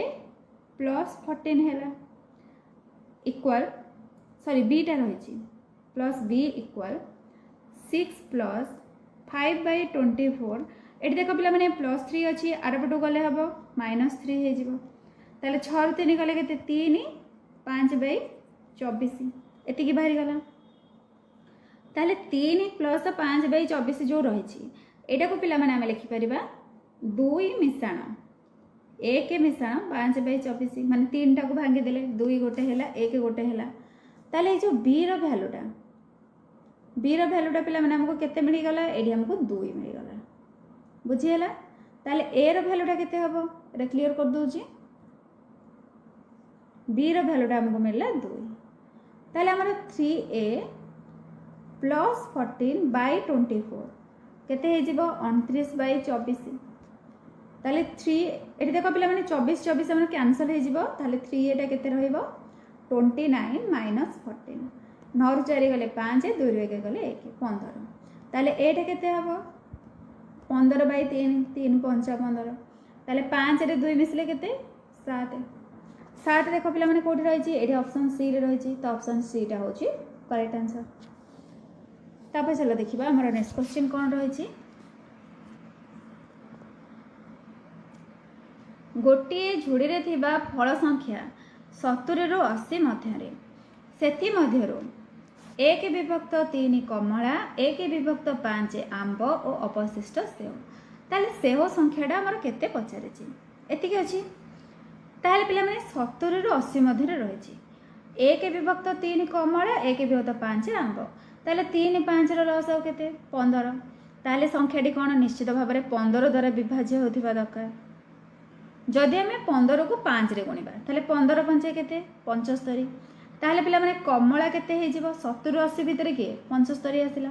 प्लस 14 हैला इक्वल सॉरी b टा रहिची प्लस b इक्वल 6 प्लस 5/24 एटी देखो पिला माने प्लस 3 अछि आरपटो गले हबो -3 हे जिवो ताले 6 रु 3 गले केते 3 5/24 एतिकी बाहरी गला ताले 3 प्लस 5/24 जो रहिची एटा को पिला माने आमे लिखि परिबा 2 मिसाण 1 मिसाण 5/24 माने 3 टा को भांगी देले 2 गोटे हैला 1 गोटे हैला ताले जो b रो वैल्यूटा पिला माने हमको केते मिली गला एडी हमको 2 मिली गला बुझी हैला ताले a रो वैल्यूटा केते हबो एटा क्लियर कर दोची b रो वैल्यूटा हमको मिलला 2 ताले हमर 3a प्लस 14/24 केते हे जिवो 29/24 ताले 3 एटी देखो पिला माने 24 24 हमर कैंसिल हे जिवो ताले 3 एटा केते रहइबो 29 माइनस 14 9 रु 4 गले 5 2 रु 1 गले 1 15 ताले एटा केते हबो 15/3 3 5 15 ताले 5 रे 2 मिसले केते 7 सात देख पे कौटी रही है ऑप्शन सी रे रही तो ऑप्शन सीटा हूँ करेक्ट आंसर। तापर चलो देखा आम नेक्स्ट क्वेश्चन कौन रही गोटे झुड़ी रे थिबा फल संख्या 70 रु 80 मध्य से एक विभक्त 3 कमला 1 विभक्त 5 आंब और अपशिष्ट सेव ताले सेव संख्याटा आमर केते पचारे एतिक अच्छी ताले पिला माने 70 रु 80 मध्य रही 1 विभक्त 3 कमला 1 विभक्त 5 आंब ताले 3 5 लस आउ केते 15 ताले संख्याटी कौन निश्चित भाव में 15 द्वारा विभाज्य होथिबा दरकार। जदि आम 15 को 5 रे गुणिबा ताले 15 पंचे केते 75 ताहले पिला माने कमला केते हे जीवो 70 रु 80 भितर किए 75 आसिला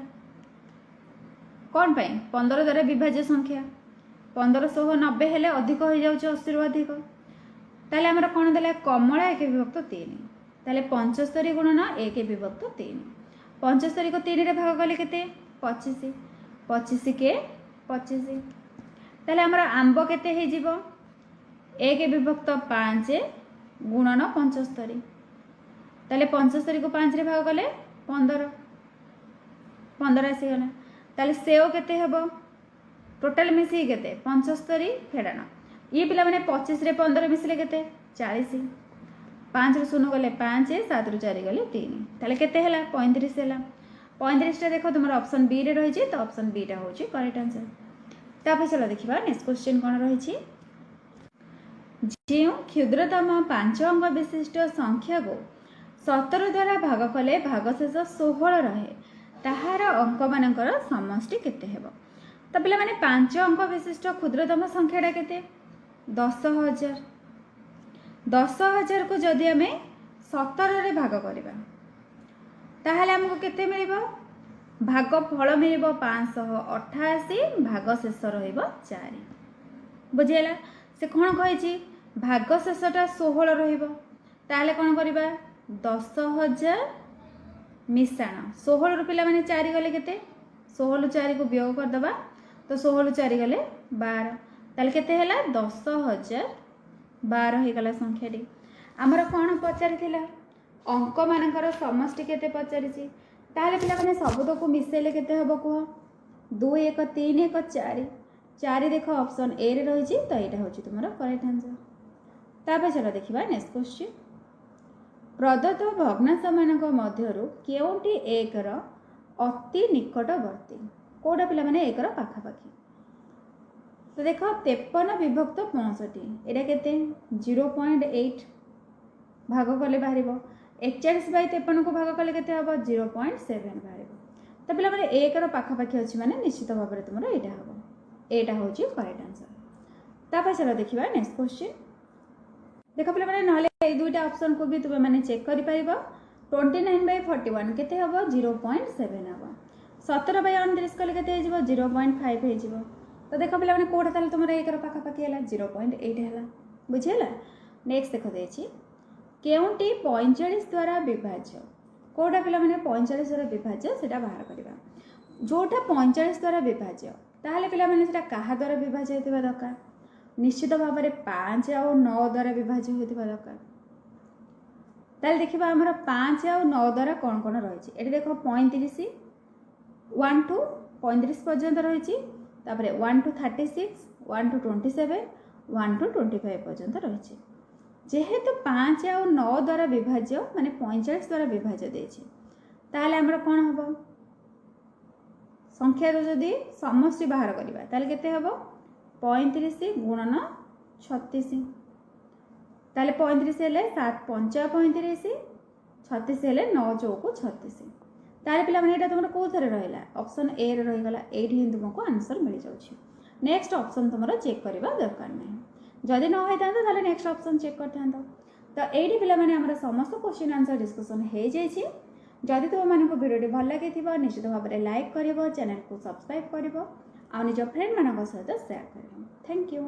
कौन पाई 15 द्वारा विभाज्य संख्या 1590 हेले अधिक हो जाउछ 80 रु अधिक ताहले हमर कोन देला कमला 1 विभक्त 3 ताहले 75 गुणन 1 विभक्त 3 75 को 3 रे भाग कले केते 25 25 के 25 ताहले हमर आंब केते हे जीवो 1 विभक्त 5 गुणन 75 ताले 75 को 5 रे भाग कले 15 15 आसीगला ताले सेव केते हेबो टोटल मिसी केते 75 फेडाण ये पिला माने 25 रे 15 मिसले केते 40 5 रे 0 गले 5 7 रे 4 गले 3 ताले केते हैला 35 हैला 35 टा देखो तुमर ऑप्शन बी रे रही तो ऑप्शन बी टा होची करेक्ट आंसर। तापर चलो देखिबा नेक्स्ट क्वेश्चन कोन रही जे क्षुद्रतम 5 अंक विशिष्ट संख्या को 17 द्वारा भाग कले भागशेष 16 रहे ताहार अंक मानकर समष्टि केते हेबो। तो पिला माने 5 अंक विशिष्ट क्षुद्रतम संख्याटा केते 10,000 10,000 को जदि आमे 17 रे भाग करबा ताहाले हमको केते मिलिबो भाग फल मिलिबो 588 भागशेष रहइबो 4 बुझियला से कौन कही भागशेषटा 16 रहिबो ताहाले कौन करबा 10,000 मिशाण 16 रु पिला माने 4 गले केते 16 4 को वियोग कर दबा तो 16 4 गले 12 ताले केते हैला 10,012 हे गला संख्याटी हमर कोन पचारि थिला अंक मानकर समष्टि केते पचारि छि ताले पिला माने सबुद को मिसेले केते हबो को 2 1 3 1 4 4 देखो ऑप्शन ए रे रही तो यहाँ हूँ तुम करेक्ट आंसर। तापर चलो देखा नेक्स्ट क्वेश्चन प्रदत्त भग्नांश मानक मध्यरु केउंटी एक अति निकटवर्ती कोडा पिला माने एक पाखापाखि तो देख 53 विभक्त 65 एटा केते 0.8 भाग कले बाहर 41/53 को भाग कले केते हबो 0.7 बाहर तो पिला माने एक पाखापाखि अच्छी माने निश्चित भाव में तुम यहाँ हम एटा हूँ करेक्ट आंसर। तापर चलो देखा नेक्स्ट क्वेश्चन देख पे मैंने ना दुईटा ऑप्शन को भी तुम्हें मैंने चेक कर 29/41 केते हम 0.7 हम 17/29 कले केते 0.5 हो तो देख पे मैंने कौटा ताले तुम एक पाखापाखि है 0.8 है बुझेगा। नेक्स्ट देख देछि केउंटी 45 द्वारा विभाज्य कौटा पिला मैंने 45 द्वारा विभाज्य सेटा बाहर करबा जोटा 45 द्वारा विभाज्य ताहले पिला माने सेटा कहा द्वारा विभाज्य होतिबा दरकार निश्चित भाव में 5 और 9 द्वारा विभाज्य होतिबा दरकार ताहले देखिबा हमर 5 और 9 द्वारा कौन कौन रही एटी देखो 35 1 to 35 पर्यंत रही तापरे 1 to 36 1 to 27 1 to 25 पर्यंत रही जेहेतु 5 और 9 द्वारा विभाज्य माने 45 द्वारा विभाज्य देछि ताहले हमर कौन हबो संख्या जदि समष्टि बाहर करवा ताले केते हबो 35 गुणन 36 ताले 35 हेले 7 5 35 36 हेले 9 चौको 36 ताले पिला माने एटा तुमरा को थरे रहला ऑप्शन ए रे रही गला एठी हिं तुमको आंसर मिल जाउछि। नेक्स्ट ऑप्शन तुमरा चेक करबा दरकार नै जदि न होय तांतो ताले नेक्स्ट ऑप्शन चेक करथांतो तो एठी पिला माने हमरा समस्त क्वेश्चन आंसर डिस्कशन हे जायछि। जदि तुम मानक भिडियो भल लगे निश्चित भाव में लाइक कर चैनल को सब्सक्राइब कर निज फ्रेंड मान सहित शेयर कर। Thank you.